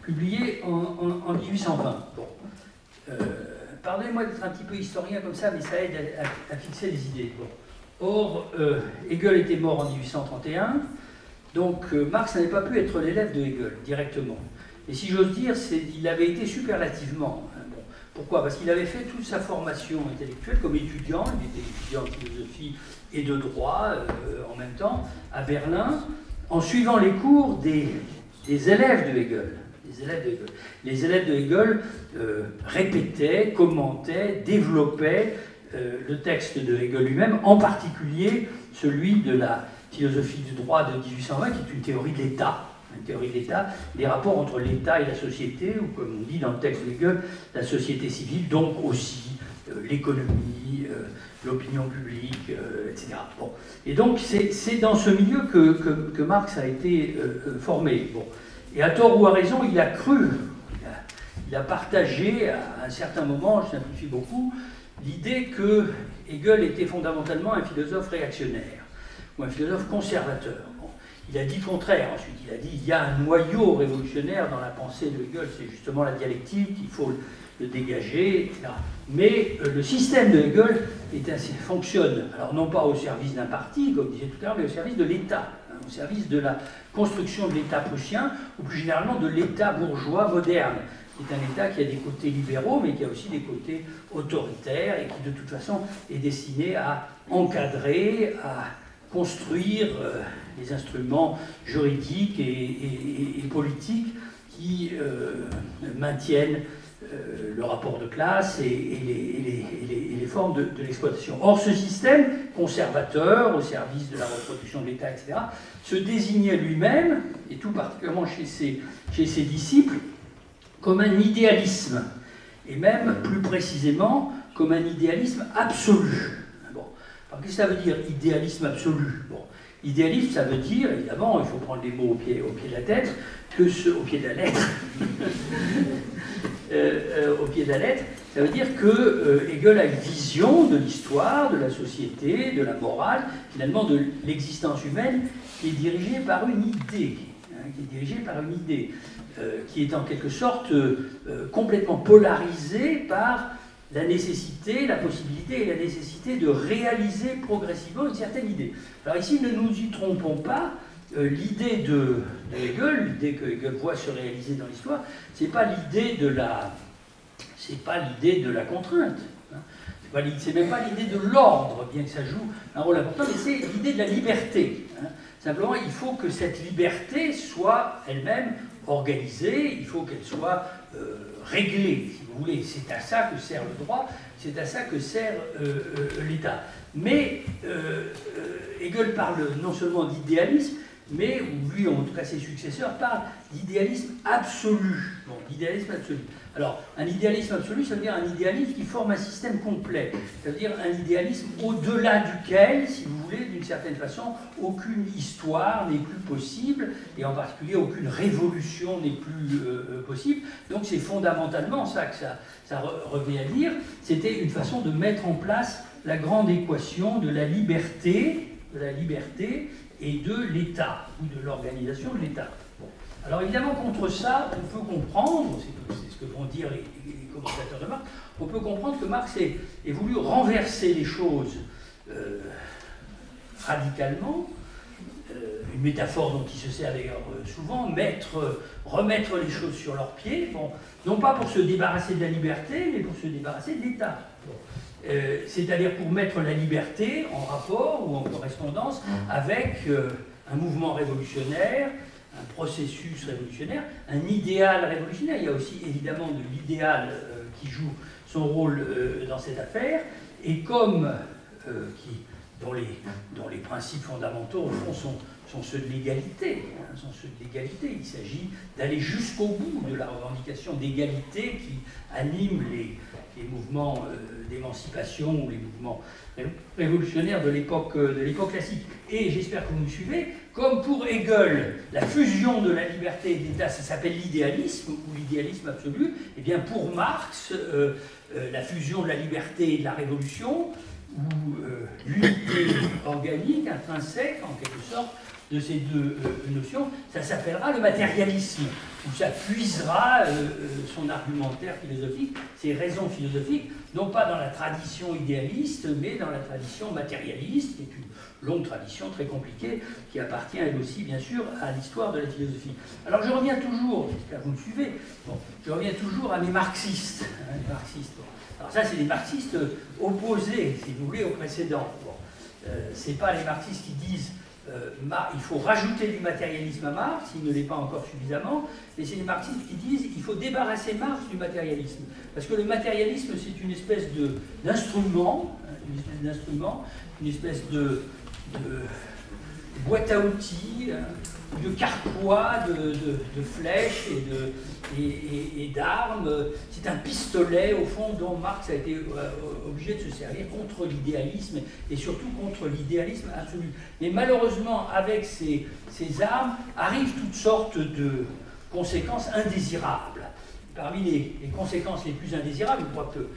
publié en 1820. Bon. Pardonnez-moi d'être un petit peu historien comme ça, mais ça aide à fixer les idées. Bon. Or, Hegel était mort en 1831, donc Marx n'avait pas pu être l'élève de Hegel directement. Et si j'ose dire, il avait été superlativement. Bon. Pourquoi? Parce qu'il avait fait toute sa formation intellectuelle comme étudiant, il était étudiant de philosophie et de droit en même temps, à Berlin, en suivant les cours des élèves de Hegel. Les élèves de Hegel répétaient, commentaient, développaient le texte de Hegel lui-même, en particulier celui de la philosophie du droit de 1820, qui est une théorie de l'État. Une théorie de l'État, des rapports entre l'État et la société, ou comme on dit dans le texte de Hegel, la société civile, donc aussi l'économie, l'opinion publique, etc. Bon. Et donc c'est dans ce milieu que Marx a été formé. Bon. Et à tort ou à raison, il a cru, il a partagé à un certain moment, je simplifie beaucoup, l'idée que Hegel était fondamentalement un philosophe réactionnaire, ou un philosophe conservateur. Bon. Il a dit le contraire ensuite, il a dit il y a un noyau révolutionnaire dans la pensée de Hegel, c'est justement la dialectique, il faut le dégager, etc. Mais le système de Hegel fonctionne, alors non pas au service d'un parti, comme je disais tout à l'heure, mais au service de l'État, hein, au service de la construction de l'État prussien, ou plus généralement de l'État bourgeois moderne, qui est un État qui a des côtés libéraux, mais qui a aussi des côtés autoritaires, et qui de toute façon est destiné à encadrer, à construire les instruments juridiques et politiques qui maintiennent le rapport de classe et les formes de l'exploitation. Or, ce système conservateur, au service de la reproduction de l'État, etc., se désignait lui-même, et tout particulièrement chez ses disciples, comme un idéalisme, et même plus précisément comme un idéalisme absolu. Bon. Alors, qu'est-ce que ça veut dire, idéalisme absolu? Bon. Idéalisme, ça veut dire, évidemment, il faut prendre les mots au pied de la tête, au pied de la lettre, au pied de la lettre, ça veut dire que Hegel a une vision de l'histoire, de la société, de la morale, finalement de l'existence humaine, qui est dirigée par une idée, qui est en quelque sorte complètement polarisée par la nécessité, la possibilité et la nécessité de réaliser progressivement une certaine idée. Alors ici, ne nous y trompons pas, l'idée de Hegel, l'idée que Hegel voit se réaliser dans l'histoire, c'est pas l'idée de la contrainte, hein. C'est même pas l'idée de l'ordre, bien que ça joue un rôle important, mais c'est l'idée de la liberté, hein. Simplement, il faut que cette liberté soit elle-même organisée, il faut qu'elle soit réglée, si vous voulez. C'est à ça que sert le droit, c'est à ça que sert l'État. Mais Hegel parle non seulement d'idéalisme, mais, ou lui, en tout cas ses successeurs, parlent d'idéalisme absolu. Bon, d'idéalisme absolu. Alors, un idéalisme absolu, ça veut dire un idéalisme qui forme un système complet. Ça veut dire un idéalisme au-delà duquel, si vous voulez, d'une certaine façon, aucune histoire n'est plus possible, et en particulier aucune révolution n'est plus possible. Donc c'est fondamentalement ça que ça revient à dire. C'était une façon de mettre en place la grande équation de la liberté et de l'État, ou de l'organisation de l'État. Bon. Alors évidemment, contre ça, on peut comprendre, c'est ce que vont dire les commentateurs de Marx, on peut comprendre que Marx ait voulu renverser les choses radicalement, une métaphore dont il se sert d'ailleurs souvent, remettre les choses sur leurs pieds, bon, non pas pour se débarrasser de la liberté, mais pour se débarrasser de l'État. Bon. C'est-à-dire pour mettre la liberté en rapport ou en correspondance avec un mouvement révolutionnaire, un processus révolutionnaire, un idéal révolutionnaire. Il y a aussi évidemment de l'idéal qui joue son rôle dans cette affaire, et comme dont les principes fondamentaux au fond sont ceux de l'égalité, Il s'agit d'aller jusqu'au bout de la revendication d'égalité qui anime les mouvements d'émancipation ou les mouvements révolutionnaires de l'époque classique. Et j'espère que vous me suivez, comme pour Hegel, la fusion de la liberté et de l'État, ça s'appelle l'idéalisme ou l'idéalisme absolu, et bien pour Marx, la fusion de la liberté et de la révolution, ou l'unité organique, intrinsèque en quelque sorte, de ces deux notions, ça s'appellera le matérialisme, où ça puisera son argumentaire philosophique, ses raisons philosophiques, non pas dans la tradition idéaliste, mais dans la tradition matérialiste, qui est une longue tradition très compliquée, qui appartient elle aussi, bien sûr, à l'histoire de la philosophie. Alors je reviens toujours, j'espère que vous me suivez, je reviens toujours à mes marxistes. Les marxistes. Alors ça, c'est des marxistes opposés, si vous voulez, aux précédents. C'est pas les marxistes qui disent il faut rajouter du matérialisme à Marx, il ne l'est pas encore suffisamment, mais c'est les marxistes qui disent qu'il faut débarrasser Marx du matérialisme. Parce que le matérialisme, c'est une espèce d'instrument, une espèce de boîte à outils, de carquois, de flèches et d'armes. C'est un pistolet, au fond, dont Marx a été obligé de se servir contre l'idéalisme et surtout contre l'idéalisme absolu. Mais malheureusement, avec ces armes, arrivent toutes sortes de conséquences indésirables. Parmi les conséquences les plus indésirables, je crois que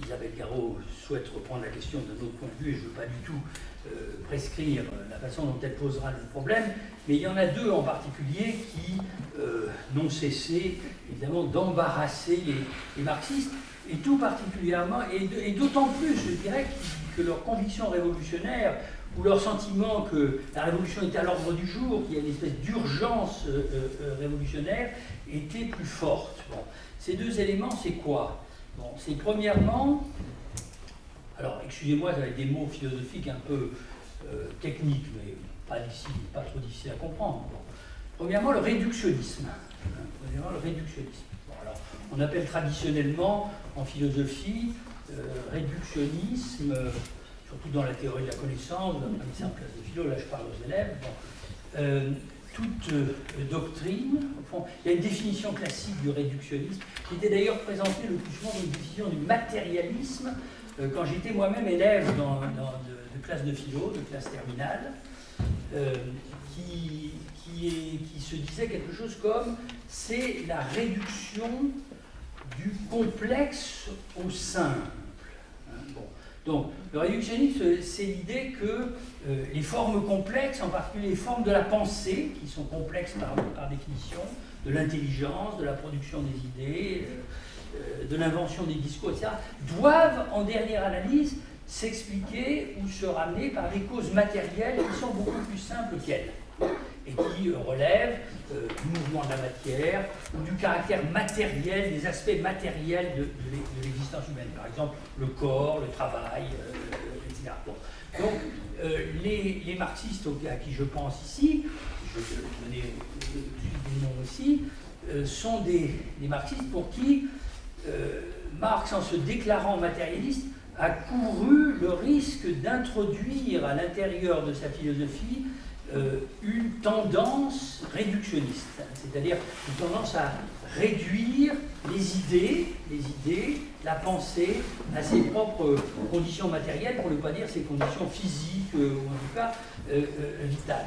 Isabelle Garot souhaite reprendre la question d'un autre point de vue, et je ne veux pas du tout prescrire la façon dont elle posera le problème, mais il y en a deux en particulier qui n'ont cessé, évidemment, d'embarrasser les marxistes, et tout particulièrement, et d'autant plus, je dirais, que leurs convictions révolutionnaires, ou leur sentiment que la révolution était à l'ordre du jour, qu'il y a une espèce d'urgence révolutionnaire, était plus forte. Bon. Ces deux éléments, c'est quoi? Bon, c'est premièrement, alors excusez-moi, j'avais des mots philosophiques un peu techniques, mais pas trop difficiles à comprendre. Bon. Premièrement, le réductionnisme. Premièrement, le réductionnisme. Bon, alors, on appelle traditionnellement en philosophie réductionnisme, surtout dans la théorie de la connaissance, dans la classe de philo, là je parle aux élèves, bon, toute doctrine, au fond, il y a une définition classique du réductionnisme, qui était d'ailleurs présentée le plus souvent dans une définition du matérialisme, quand j'étais moi-même élève de classe de philo, de classe terminale, qui se disait quelque chose comme « c'est la réduction du complexe au simple ». Donc, le réductionnisme, c'est l'idée que les formes complexes, en particulier les formes de la pensée, qui sont complexes par définition, de l'intelligence, de la production des idées, de l'invention des discours, etc., doivent, en dernière analyse, s'expliquer ou se ramener par des causes matérielles qui sont beaucoup plus simples qu'elles, et qui relèvent du mouvement de la matière ou du caractère matériel, des aspects matériels de l'existence humaine. Par exemple, le corps, le travail, etc. Bon. Donc, les marxistes à qui je pense ici, je vais donner des noms aussi, sont des marxistes pour qui Marx, en se déclarant matérialiste, a couru le risque d'introduire à l'intérieur de sa philosophie une tendance réductionniste, c'est-à-dire une tendance à réduire les idées, la pensée à ses propres conditions matérielles, pour ne pas dire ses conditions physiques ou en tout cas vitales.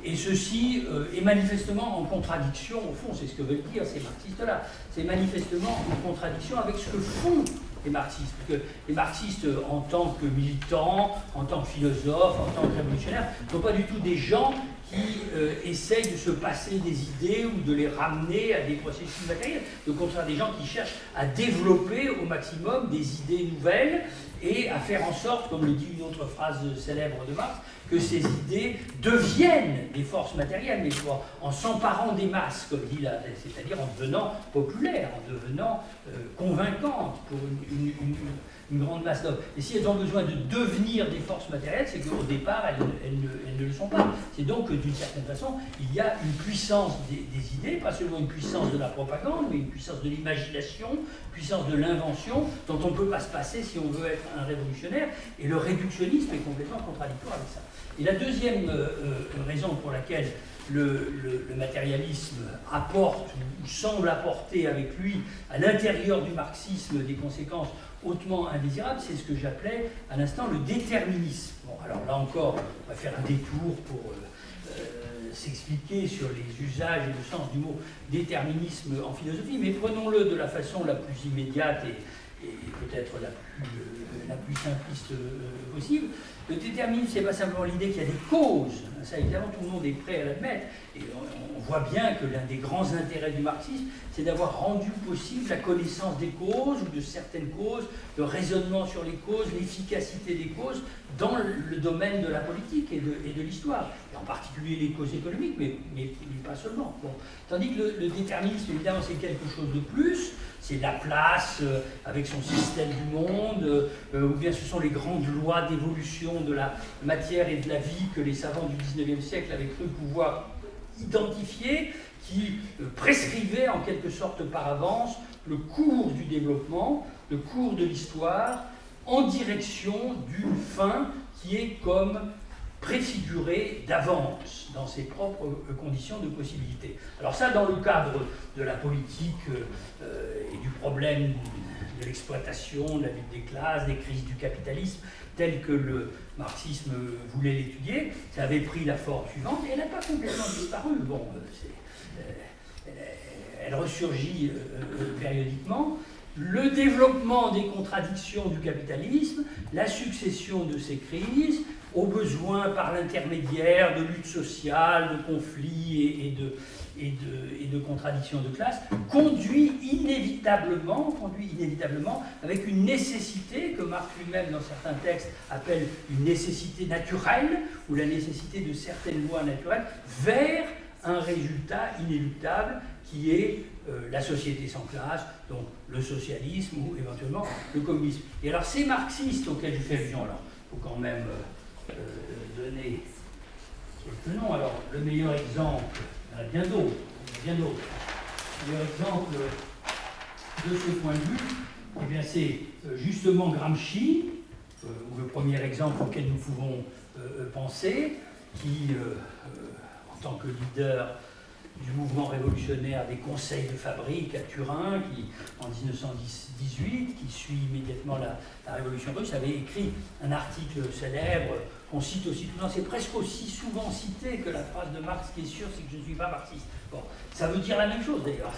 Et ceci est manifestement en contradiction, au fond, c'est ce que veulent dire ces marxistes-là, c'est manifestement en contradiction avec ce que font les marxistes, parce que les marxistes, en tant que militants, en tant que philosophes, en tant que révolutionnaires, ne sont pas du tout des gens qui essayent de se passer des idées ou de les ramener à des processus matériels. Au contraire, des gens qui cherchent à développer au maximum des idées nouvelles et à faire en sorte, comme le dit une autre phrase célèbre de Marx, que ces idées deviennent des forces matérielles, mais en s'emparant des masses, comme dit là, c'est-à-dire en devenant populaires, en devenant convaincantes pour une grande masse d'hommes. Et si elles ont besoin de devenir des forces matérielles, c'est qu'au départ, elles ne le sont pas. C'est donc que, d'une certaine façon, il y a une puissance des idées, pas seulement une puissance de la propagande, mais une puissance de l'imagination, puissance de l'invention, dont on ne peut pas se passer si on veut être un révolutionnaire, et le réductionnisme est complètement contradictoire avec ça. Et la deuxième raison pour laquelle le matérialisme apporte ou semble apporter avec lui à l'intérieur du marxisme des conséquences hautement indésirables, c'est ce que j'appelais à l'instant le déterminisme. Bon, alors là encore, on va faire un détour pour s'expliquer sur les usages et le sens du mot déterminisme en philosophie, mais prenons-le de la façon la plus immédiate et peut-être la plus simpliste possible. Le déterminisme, ce n'est pas simplement l'idée qu'il y a des causes, ça évidemment tout le monde est prêt à l'admettre, et on voit bien que l'un des grands intérêts du marxisme, c'est d'avoir rendu possible la connaissance des causes, ou de certaines causes, le raisonnement sur les causes, l'efficacité des causes, dans le domaine de la politique et de l'histoire, et en particulier les causes économiques, mais pas seulement. Bon. Tandis que le déterminisme, évidemment, c'est quelque chose de plus, c'est Laplace avec son système du monde, ou bien ce sont les grandes lois d'évolution de la matière et de la vie que les savants du XIXe siècle avaient cru pouvoir identifier, qui prescrivaient en quelque sorte par avance le cours du développement, le cours de l'histoire, en direction d'une fin qui est comme préfiguré d'avance dans ses propres conditions de possibilité. Alors ça, dans le cadre de la politique et du problème de l'exploitation, de la lutte des classes, des crises du capitalisme, tel que le marxisme voulait l'étudier, ça avait pris la forme suivante et elle n'a pas complètement disparu. Bon, elle ressurgit périodiquement. Le développement des contradictions du capitalisme, la succession de ces crises, au besoin par l'intermédiaire de luttes sociales, de conflits et de contradictions de classe, conduit inévitablement, avec une nécessité que Marx lui-même dans certains textes appelle une nécessité naturelle, ou la nécessité de certaines lois naturelles, vers un résultat inéluctable qui est la société sans classe, donc le socialisme ou éventuellement le communisme. Et alors ces marxistes auxquels je fais allusion, alors il faut quand même donner quelques noms. Alors le meilleur exemple, il y en a bien d'autres, le meilleur exemple de ce point de vue, eh bien c'est justement Gramsci, ou le premier exemple auquel nous pouvons penser, qui en tant que leader du mouvement révolutionnaire des conseils de fabrique à Turin, qui en 1918, qui suit immédiatement la révolution russe, avait écrit un article célèbre qu'on cite aussi tout le temps. C'est presque aussi souvent cité que la phrase de Marx qui est sûre, c'est que je ne suis pas marxiste. Bon, ça veut dire la même chose d'ailleurs,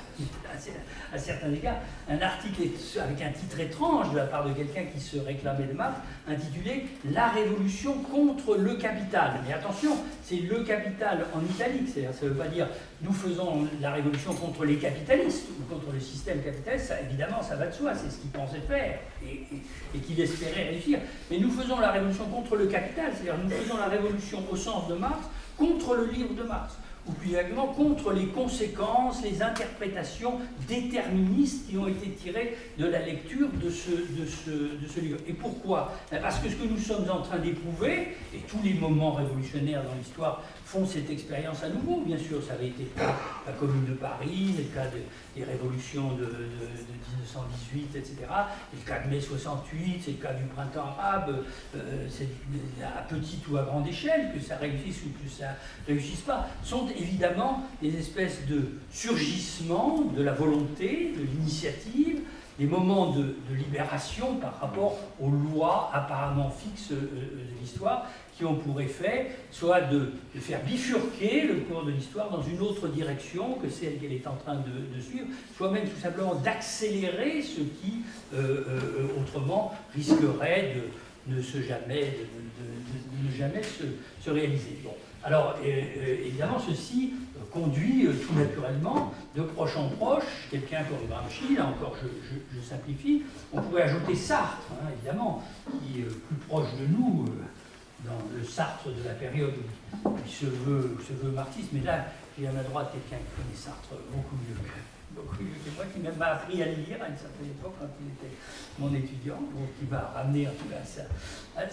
à certains égards. Un article avec un titre étrange de la part de quelqu'un qui se réclamait de Marx, intitulé « La révolution contre le capital ». Mais attention, c'est le capital en italique, c'est-à-dire ça ne veut pas dire nous faisons la révolution contre les capitalistes ou contre le système capitaliste, ça, évidemment ça va de soi, c'est ce qu'il pensait faire et qu'il espérait réussir. Mais nous faisons la révolution contre le capital, c'est-à-dire nous faisons la révolution au sens de Marx contre le livre de Marx, ou puis également contre les conséquences, les interprétations déterministes qui ont été tirées de la lecture de ce livre. Et pourquoi? Parce que ce que nous sommes en train d'éprouver, et tous les moments révolutionnaires dans l'histoire font cette expérience à nouveau, bien sûr, ça avait été le cas de la Commune de Paris, le cas des révolutions de 1918, etc., c'est le cas de mai 68, c'est le cas du printemps arabe, c'est à petite ou à grande échelle, que ça réussisse ou que ça ne réussisse pas, sont évidemment des espèces de surgissement de la volonté, de l'initiative, des moments de libération par rapport aux lois apparemment fixes de l'histoire, qui ont pour effet soit de faire bifurquer le cours de l'histoire dans une autre direction que celle qu'elle est en train de suivre, soit même tout simplement d'accélérer ce qui autrement risquerait de ne jamais se réaliser. Bon. Alors évidemment ceci conduit tout naturellement de proche en proche, quelqu'un comme Gramsci, là encore je simplifie, on pourrait ajouter Sartre, hein, évidemment, qui est plus proche de nous, dans le Sartre de la période où il se veut marxiste, mais là, j'ai à ma droite quelqu'un qui connaît Sartre beaucoup mieux que moi, qui m'a appris à le lire à une certaine époque quand il était mon étudiant, donc qui m'a ramené en tout cas à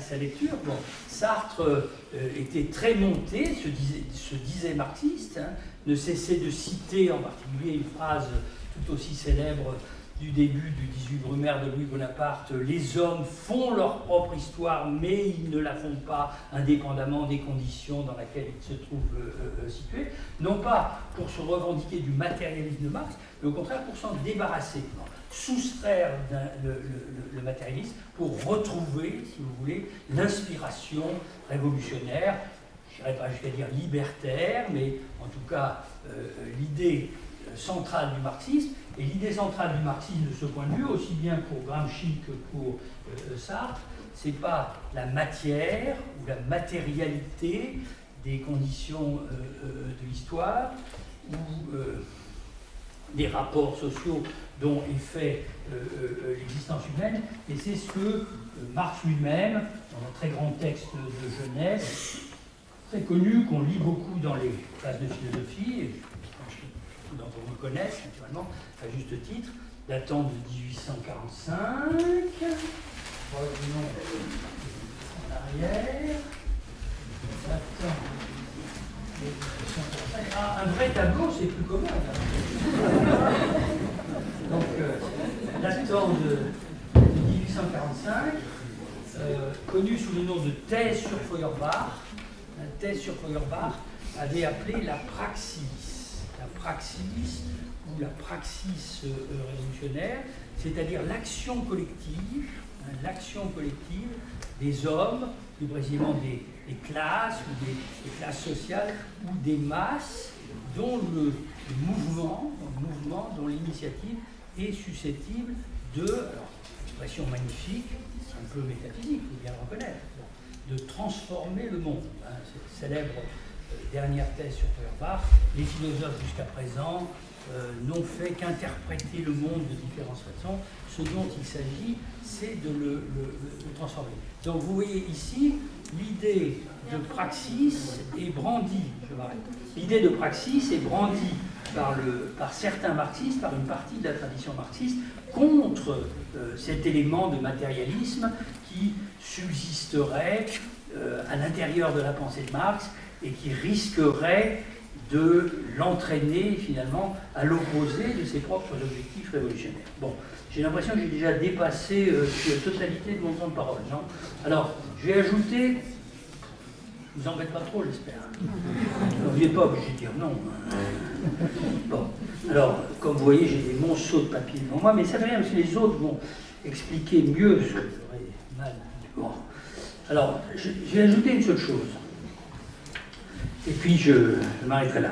sa lecture. Bon, Sartre était très monté, se disait marxiste, hein, ne cessait de citer en particulier une phrase tout aussi célèbre du début du 18 Brumaire de Louis Bonaparte, les hommes font leur propre histoire, mais ils ne la font pas indépendamment des conditions dans lesquelles ils se trouvent situés, non pas pour se revendiquer du matérialisme de Marx, mais au contraire pour s'en débarrasser, soustraire le matérialisme pour retrouver, si vous voulez, l'inspiration révolutionnaire, je n'irai pas jusqu'à dire libertaire, mais en tout cas l'idée centrale du marxisme. Et l'idée centrale du marxisme de ce point de vue, aussi bien pour Gramsci que pour Sartre, ce n'est pas la matière ou la matérialité des conditions de l'histoire ou des rapports sociaux dont est fait l'existence humaine, mais c'est ce que Marx lui-même, dans un très grand texte de Genève, très connu, qu'on lit beaucoup dans les classes de philosophie, et d'entre vous le connaissent, naturellement, à juste titre, datant de 1845, revenons en arrière, datant de 1845, un vrai tableau, c'est plus commun. Donc, datant de 1845, connue sous le nom de thèse sur Feuerbach. La thèse sur Feuerbach avait appelé la praxis. La praxis, ou la praxis révolutionnaire, c'est-à-dire l'action collective des hommes, plus précisément des classes, ou des classes sociales, ou des masses, dont le mouvement, dont l'initiative est susceptible de, alors, expression magnifique, un peu métaphysique, il faut bien le reconnaître, de transformer le monde. Cette célèbre dernière thèse sur Feuerbach, les philosophes jusqu'à présent n'ont fait qu'interpréter le monde de différentes façons. Ce dont il s'agit, c'est de le transformer. Donc vous voyez ici, l'idée de praxis est brandie, je m'arrête. L'idée de praxis est brandie par certains marxistes, par une partie de la tradition marxiste, contre cet élément de matérialisme qui subsisterait à l'intérieur de la pensée de Marx et qui risquerait de l'entraîner finalement à l'opposé de ses propres objectifs révolutionnaires. Bon, j'ai l'impression que j'ai déjà dépassé la totalité de mon temps de parole, non? Alors, je vais ajouter, je vous embête pas trop, j'espère. Vous n'êtes pas obligé de dire non. Bon, alors, comme vous voyez, j'ai des monceaux de papier devant moi, mais ça fait rien parce que les autres vont expliquer mieux ce que j'aurais mal. Bon, alors, je vais ajouter une seule chose. Et puis je m'arrêterai là.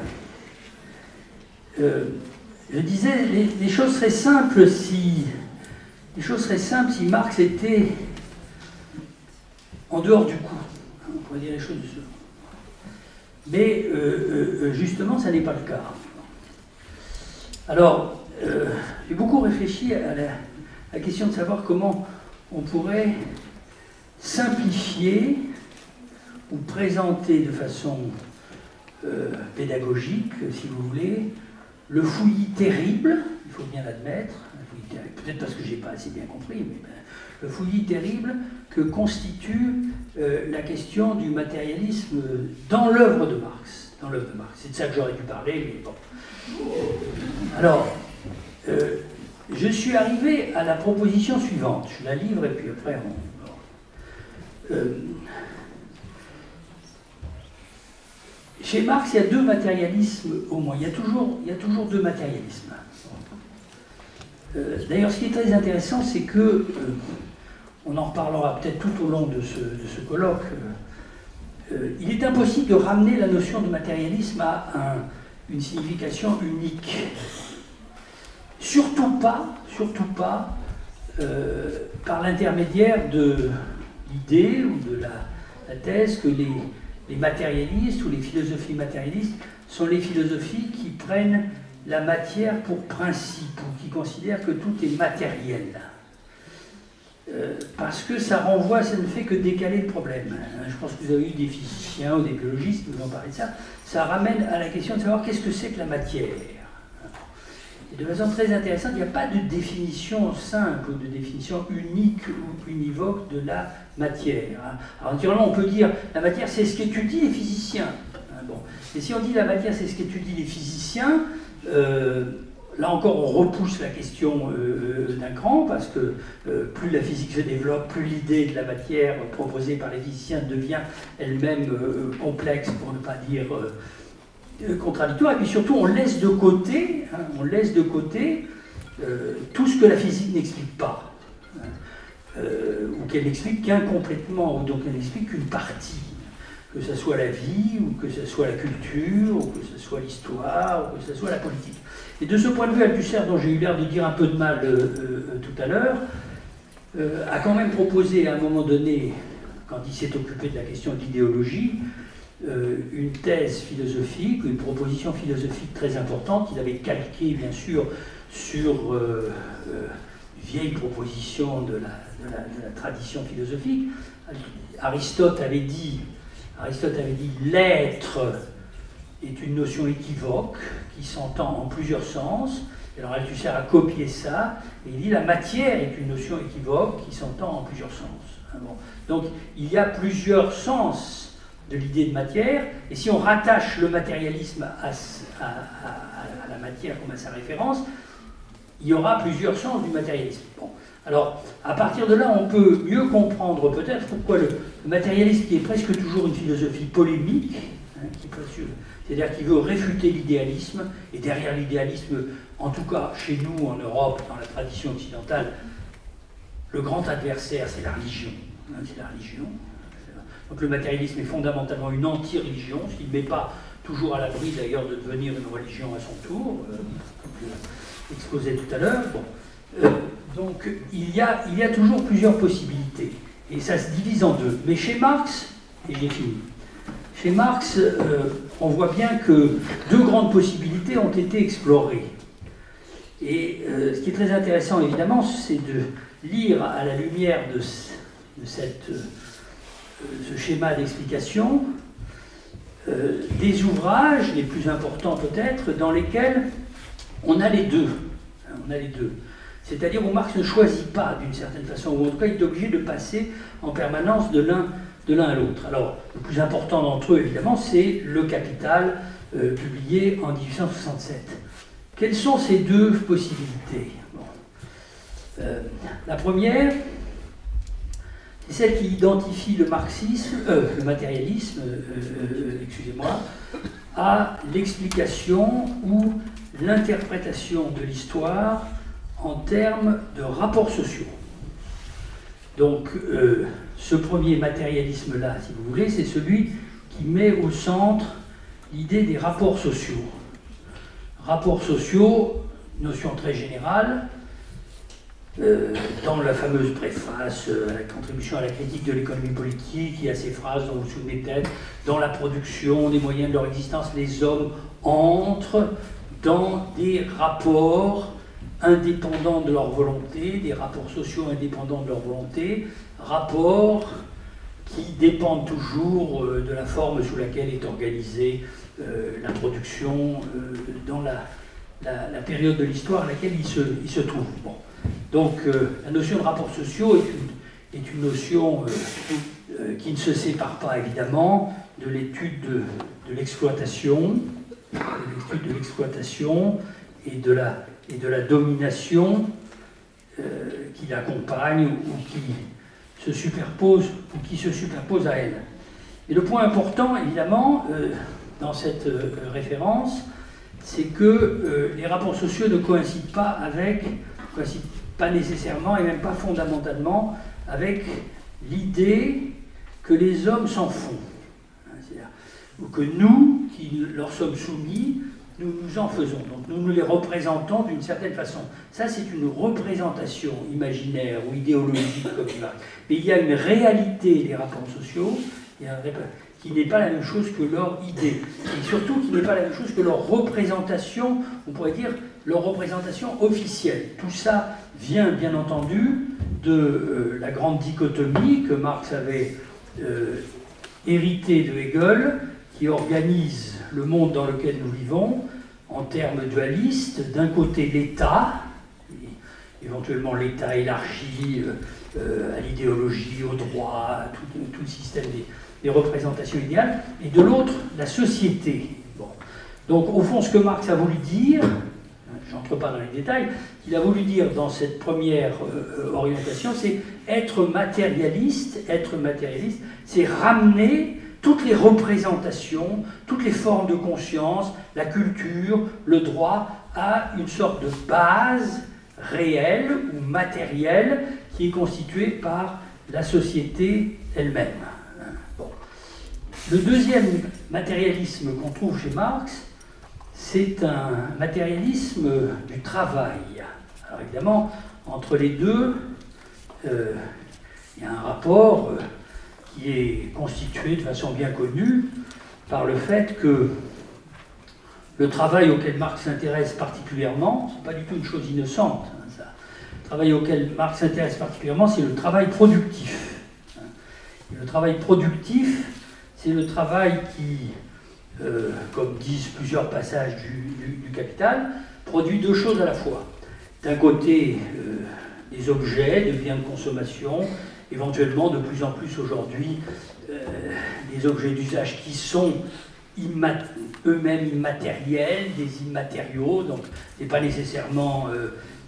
Je disais, les choses seraient simples si Marx était en dehors du coup. On pourrait dire les choses de ce genre. Mais justement, ça n'est pas le cas. Alors, j'ai beaucoup réfléchi à la question de savoir comment on pourrait simplifier ou présenter de façon pédagogique, si vous voulez, le fouillis terrible, il faut bien l'admettre, peut-être parce que je n'ai pas assez bien compris, mais le fouillis terrible que constitue la question du matérialisme dans l'œuvre de Marx. C'est de ça que j'aurais dû parler, mais bon. Alors, je suis arrivé à la proposition suivante, je la livre et puis après on... Chez Marx, il y a deux matérialismes au moins. Il y a toujours deux matérialismes. D'ailleurs, ce qui est très intéressant, c'est que, on en reparlera peut-être tout au long de ce colloque, il est impossible de ramener la notion de matérialisme à une signification unique. Surtout pas par l'intermédiaire de l'idée ou de la thèse que les matérialistes ou les philosophies matérialistes sont les philosophies qui prennent la matière pour principe ou qui considèrent que tout est matériel. Parce que ça ne fait que décaler le problème. Je pense que vous avez eu des physiciens ou des biologistes qui vous ont parlé de ça. Ça ramène à la question de savoir qu'est-ce que c'est que la matière. Et de façon très intéressante, il n'y a pas de définition simple ou de définition unique ou univoque de la matière. Alors naturellement, on peut dire la matière, c'est ce qu'étudient les physiciens. Bon. Et si on dit la matière, c'est ce qu'étudient les physiciens, là encore, on repousse la question d'un cran, parce que plus la physique se développe, plus l'idée de la matière proposée par les physiciens devient elle-même complexe, pour ne pas dire contradictoire. Et puis surtout, on laisse de côté, tout ce que la physique n'explique pas, ou qu'elle n'explique qu'incomplètement, ou donc elle n'explique qu'une partie. Que ce soit la vie, ou que ce soit la culture, ou que ce soit l'histoire, ou que ce soit la politique. Et de ce point de vue, Althusser, dont j'ai eu l'air de dire un peu de mal tout à l'heure, a quand même proposé à un moment donné, quand il s'est occupé de la question de l'idéologie, une thèse philosophique, une proposition philosophique très importante. Il avait calqué, bien sûr, sur vieille proposition de la tradition philosophique. Aristote avait dit l'être est une notion équivoque qui s'entend en plusieurs sens. Alors Althusser a copié ça et il dit la matière est une notion équivoque qui s'entend en plusieurs sens. Bon. Donc il y a plusieurs sens de l'idée de matière, et si on rattache le matérialisme à la matière comme à sa référence, il y aura plusieurs sens du matérialisme. Bon. Alors, à partir de là, on peut mieux comprendre peut-être pourquoi le matérialisme, qui est presque toujours une philosophie polémique, hein, c'est-à-dire qui veut réfuter l'idéalisme, et derrière l'idéalisme, en tout cas chez nous, en Europe, dans la tradition occidentale, le grand adversaire, c'est la religion. Hein, c'est la religion. Donc le matérialisme est fondamentalement une anti-religion, ce qui ne met pas toujours à l'abri d'ailleurs de devenir une religion à son tour, comme je l'exposais tout à l'heure. Bon. Donc il y a toujours plusieurs possibilités, et ça se divise en deux. Mais chez Marx, et j'ai fini, chez Marx, on voit bien que deux grandes possibilités ont été explorées. Et ce qui est très intéressant, évidemment, c'est de lire à la lumière de ce schéma d'explication des ouvrages, les plus importants peut-être, dans lesquels on a les deux. On a les deux. C'est-à-dire où Marx ne choisit pas d'une certaine façon, ou en tout cas il est obligé de passer en permanence de l'un à l'autre. Alors, le plus important d'entre eux, évidemment, c'est Le Capital, publié en 1867. Quelles sont ces deux possibilités? Bon. La première, c'est celle qui identifie le marxisme, le matérialisme, excusez-moi, à l'explication ou l'interprétation de l'histoire en termes de rapports sociaux. Donc, ce premier matérialisme-là, si vous voulez, c'est celui qui met au centre l'idée des rapports sociaux. Rapports sociaux, notion très générale, dans la fameuse préface à la contribution à la critique de l'économie politique, il y a ces phrases dont vous vous souvenez peut-être, dans la production des moyens de leur existence, les hommes entrent dans des rapports indépendants de leur volonté, des rapports sociaux indépendants de leur volonté, rapports qui dépendent toujours de la forme sous laquelle est organisée la production dans la période de l'histoire à laquelle il se trouve. Bon. Donc la notion de rapports sociaux est une notion qui ne se sépare pas évidemment de l'étude de l'exploitation, et de la domination qui l'accompagne ou qui se superpose à elle. Et le point important, évidemment, dans cette référence, c'est que les rapports sociaux ne coïncident pas nécessairement et même pas fondamentalement avec l'idée que les hommes s'en font. Ou que nous, qui leur sommes soumis, nous nous en faisons. Donc nous les représentons d'une certaine façon. Ça, c'est une représentation imaginaire ou idéologique comme ça. Mais il y a une réalité des rapports sociaux qui n'est pas la même chose que leur idée. Et surtout qui n'est pas la même chose que leur représentation, on pourrait dire leur représentation officielle. Tout ça vient bien entendu de la grande dichotomie que Marx avait héritée de Hegel, qui organise le monde dans lequel nous vivons en termes dualistes. D'un côté l'État, éventuellement l'État élargi à l'idéologie, au droit, à tout le système des représentations idéales, et de l'autre la société. Bon. Donc au fond ce que Marx a voulu dire, j'entre pas dans les détails, qu'il a voulu dire dans cette première orientation, c'est être matérialiste, c'est ramener toutes les représentations, toutes les formes de conscience, la culture, le droit, à une sorte de base réelle ou matérielle qui est constituée par la société elle-même. Bon. Le deuxième matérialisme qu'on trouve chez Marx, c'est un matérialisme du travail. Alors évidemment, entre les deux, il y a un rapport qui est constitué de façon bien connue par le fait que le travail auquel Marx s'intéresse particulièrement, ce n'est pas du tout une chose innocente, hein, ça. Le travail auquel Marx s'intéresse particulièrement, c'est le travail productif. Et le travail productif, c'est le travail qui, comme disent plusieurs passages du Capital, produit deux choses à la fois. D'un côté, des objets, des biens de consommation, éventuellement de plus en plus aujourd'hui des objets d'usage qui sont eux-mêmes immatériels, des immatériaux, donc ce n'est pas nécessairement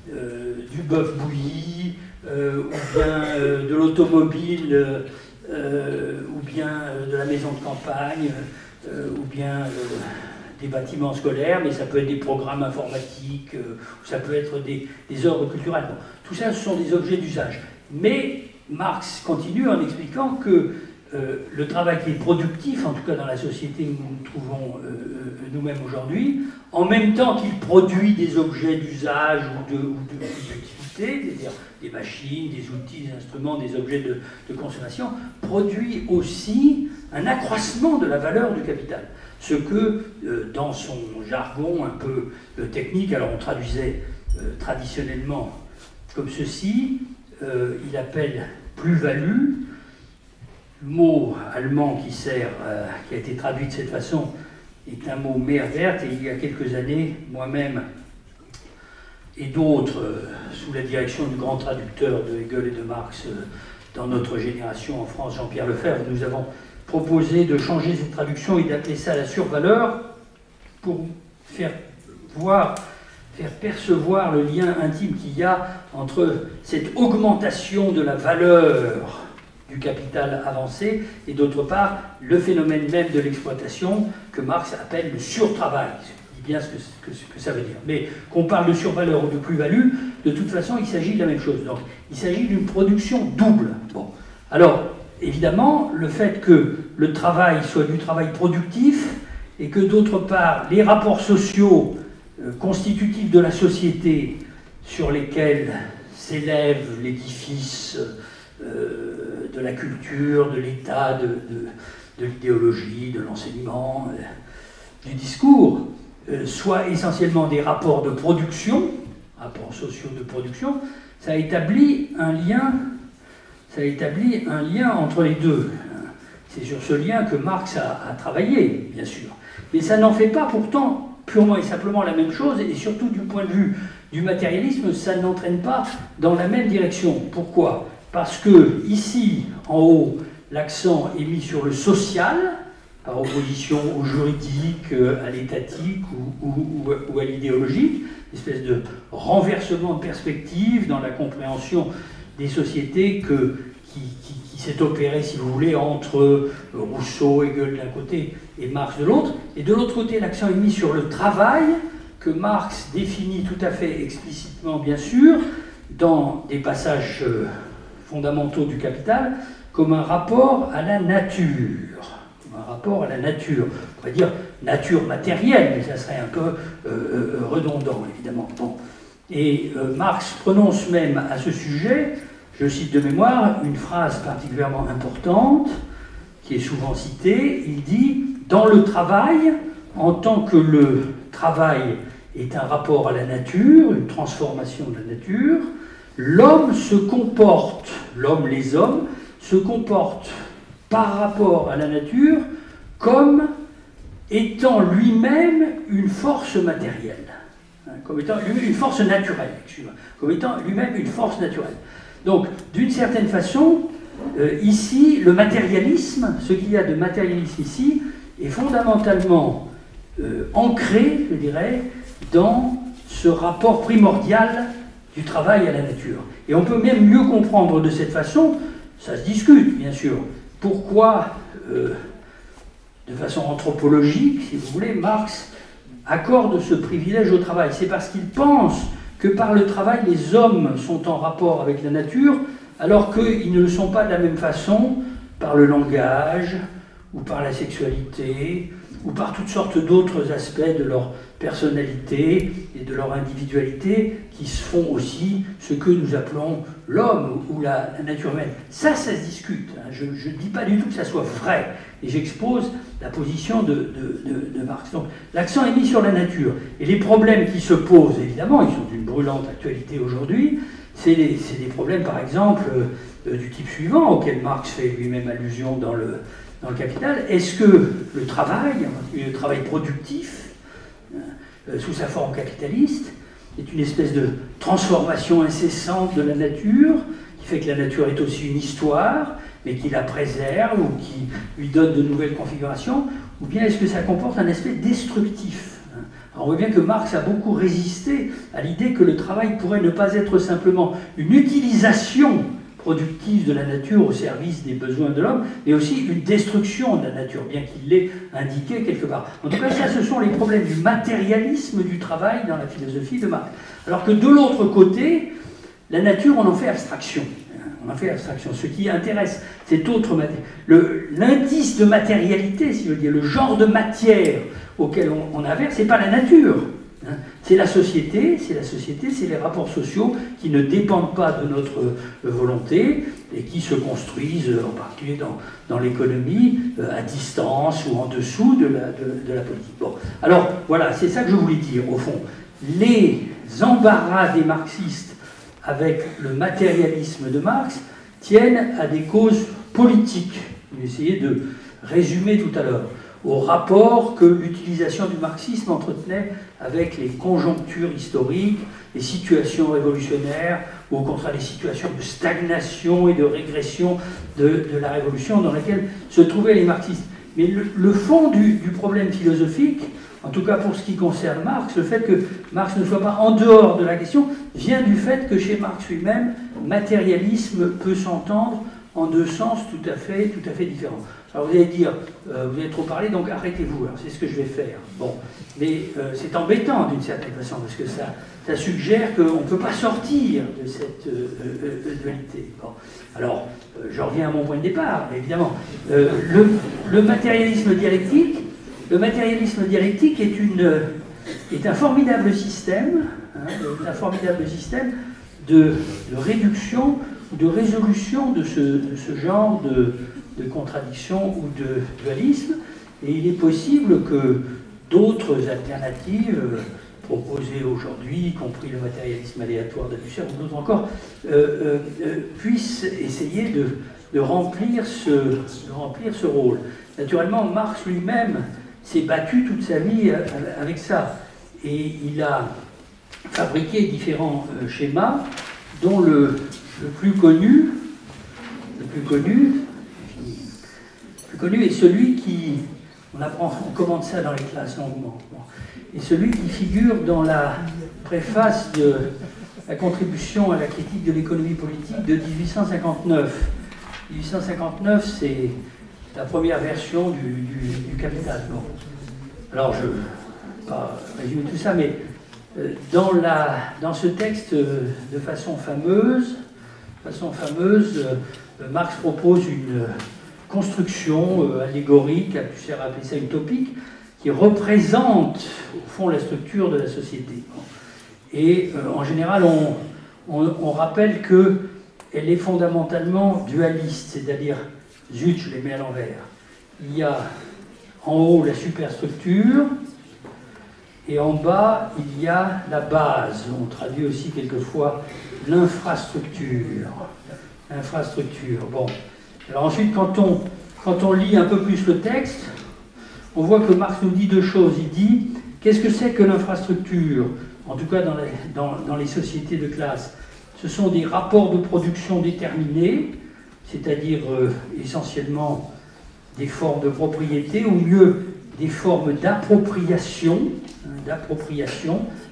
du bœuf bouilli, ou bien de l'automobile, ou bien de la maison de campagne, ou bien des bâtiments scolaires, mais ça peut être des programmes informatiques, ou ça peut être des œuvres culturelles. Bon, tout ça, ce sont des objets d'usage. Mais Marx continue en expliquant que le travail qui est productif, en tout cas dans la société où nous nous trouvons nous-mêmes aujourd'hui, en même temps qu'il produit des objets d'usage ou d'utilité, c'est-à-dire des machines, des outils, des instruments, des objets de consommation, produit aussi un accroissement de la valeur du capital. Ce que, dans son jargon un peu technique, alors on traduisait traditionnellement comme ceci, il appelle plus-value. Le mot allemand qui a été traduit de cette façon est un mot Mehrwert, et il y a quelques années, moi-même et d'autres, sous la direction du grand traducteur de Hegel et de Marx dans notre génération en France, Jean-Pierre Lefebvre, nous avons proposé de changer cette traduction et d'appeler ça la survaleur pour faire percevoir le lien intime qu'il y a entre cette augmentation de la valeur du capital avancé et d'autre part le phénomène même de l'exploitation que Marx appelle le surtravail. Je dis bien ce que ça veut dire. Mais qu'on parle de survaleur ou de plus-value, de toute façon il s'agit de la même chose. Donc il s'agit d'une production double. Bon. Alors évidemment le fait que le travail soit du travail productif et que d'autre part les rapports sociaux constitutifs de la société sur lesquels s'élève l'édifice de la culture, de l'État, de l'idéologie, de l'enseignement, du discours, soient essentiellement des rapports de production, rapports sociaux de production, ça établit un lien entre les deux. C'est sur ce lien que Marx a travaillé, bien sûr. Mais ça n'en fait pas pourtant purement et simplement la même chose, et surtout du point de vue du matérialisme, ça n'entraîne pas dans la même direction. Pourquoi ? Parce que ici, en haut, l'accent est mis sur le social, par opposition au juridique, à l'étatique ou à l'idéologique, une espèce de renversement de perspective dans la compréhension des sociétés qui s'est opéré, si vous voulez, entre Rousseau, Hegel d'un côté et Marx de l'autre. Et de l'autre côté, l'accent est mis sur le travail, que Marx définit tout à fait explicitement, bien sûr, dans des passages fondamentaux du Capital, comme un rapport à la nature. Comme un rapport à la nature. On pourrait dire nature matérielle, mais ça serait un peu redondant, évidemment. Bon. Et Marx prononce même à ce sujet, je cite de mémoire, une phrase particulièrement importante, qui est souvent citée. Il dit « Dans le travail, en tant que le travail est un rapport à la nature, une transformation de la nature, l'homme se comporte, les hommes, se comportent par rapport à la nature comme étant lui-même une force matérielle, comme étant une force naturelle, comme étant lui-même une force naturelle. » Donc, d'une certaine façon, ici, le matérialisme, ce qu'il y a de matérialisme ici, est fondamentalement ancré, je dirais, dans ce rapport primordial du travail à la nature. Et on peut même mieux comprendre de cette façon, ça se discute bien sûr, pourquoi, de façon anthropologique, si vous voulez, Marx accorde ce privilège au travail. C'est parce qu'il pense que par le travail, les hommes sont en rapport avec la nature, alors qu'ils ne le sont pas de la même façon par le langage, ou par la sexualité, ou par toutes sortes d'autres aspects de leur personnalité et de leur individualité qui se font aussi ce que nous appelons l'homme ou la nature humaine. Ça se discute. Je ne dis pas du tout que ça soit vrai. Et j'expose la position de Marx. Donc l'accent est mis sur la nature. Et les problèmes qui se posent, évidemment, ils sont d'une brûlante actualité aujourd'hui, c'est des problèmes, par exemple, du type suivant, auquel Marx fait lui-même allusion dans le Capital. Est-ce que le travail, le travail productif, sous sa forme capitaliste, est une espèce de transformation incessante de la nature, qui fait que la nature est aussi une histoire, mais qui la préserve ou qui lui donne de nouvelles configurations, ou bien est-ce que ça comporte un aspect destructif? Alors on voit bien que Marx a beaucoup résisté à l'idée que le travail pourrait ne pas être simplement une utilisation productive de la nature au service des besoins de l'homme, mais aussi une destruction de la nature, bien qu'il l'ait indiqué quelque part. En tout cas, ça, ce sont les problèmes du matérialisme du travail dans la philosophie de Marx. Alors que de l'autre côté, la nature, on en fait abstraction. On en fait abstraction. Ce qui intéresse cet autre matière, l'indice de matérialité, si je veux dire, le genre de matière auquel on averse, c'est pas la nature. C'est la société, c'est les rapports sociaux qui ne dépendent pas de notre volonté et qui se construisent, en particulier dans l'économie, à distance ou en dessous de la politique. Bon. Alors, voilà, c'est ça que je voulais dire, au fond. Les embarras des marxistes avec le matérialisme de Marx tiennent à des causes politiques. J'ai essayé de résumer tout à l'heure, au rapport que l'utilisation du marxisme entretenait avec les conjonctures historiques, les situations révolutionnaires, ou au contraire les situations de stagnation et de régression de la révolution dans laquelle se trouvaient les marxistes. Mais le fond du problème philosophique, en tout cas pour ce qui concerne Marx, le fait que Marx ne soit pas en dehors de la question, vient du fait que chez Marx lui-même, matérialisme peut s'entendre en deux sens tout à fait différents. Alors vous allez dire, vous avez trop parlé, donc arrêtez-vous. Alors c'est ce que je vais faire. Bon, mais c'est embêtant d'une certaine façon, parce que ça suggère qu'on ne peut pas sortir de cette dualité. Bon. Alors, je reviens à mon point de départ, évidemment. Le matérialisme dialectique, est un formidable système, de réduction, de résolution de ce genre de contradiction ou de dualisme, et il est possible que d'autres alternatives proposées aujourd'hui, y compris le matérialisme aléatoire d'Althusser ou d'autres encore, puissent essayer de remplir ce rôle. Naturellement, Marx lui-même s'est battu toute sa vie avec ça, et il a fabriqué différents schémas, dont le plus connu est celui qui, on commande ça dans les classes longuement, et celui qui figure dans la préface de la contribution à la critique de l'économie politique de 1859. 1859, c'est la première version du Capital. Bon. Alors, je ne vais pas résumer tout ça, mais dans ce texte, de façon fameuse, Marx propose une construction allégorique, Althusser a appelé ça utopique, qui représente au fond la structure de la société. Et en général, on rappelle qu'elle est fondamentalement dualiste, c'est-à-dire, zut, je les mets à l'envers. Il y a en haut la superstructure, et en bas, il y a la base. On traduit aussi quelquefois l'infrastructure. Bon. Alors ensuite, quand on lit un peu plus le texte, on voit que Marx nous dit deux choses. Il dit, qu'est-ce que c'est que l'infrastructure? En tout cas dans les sociétés de classe. Ce sont des rapports de production déterminés, c'est-à-dire essentiellement des formes de propriété, ou mieux, des formes d'appropriation,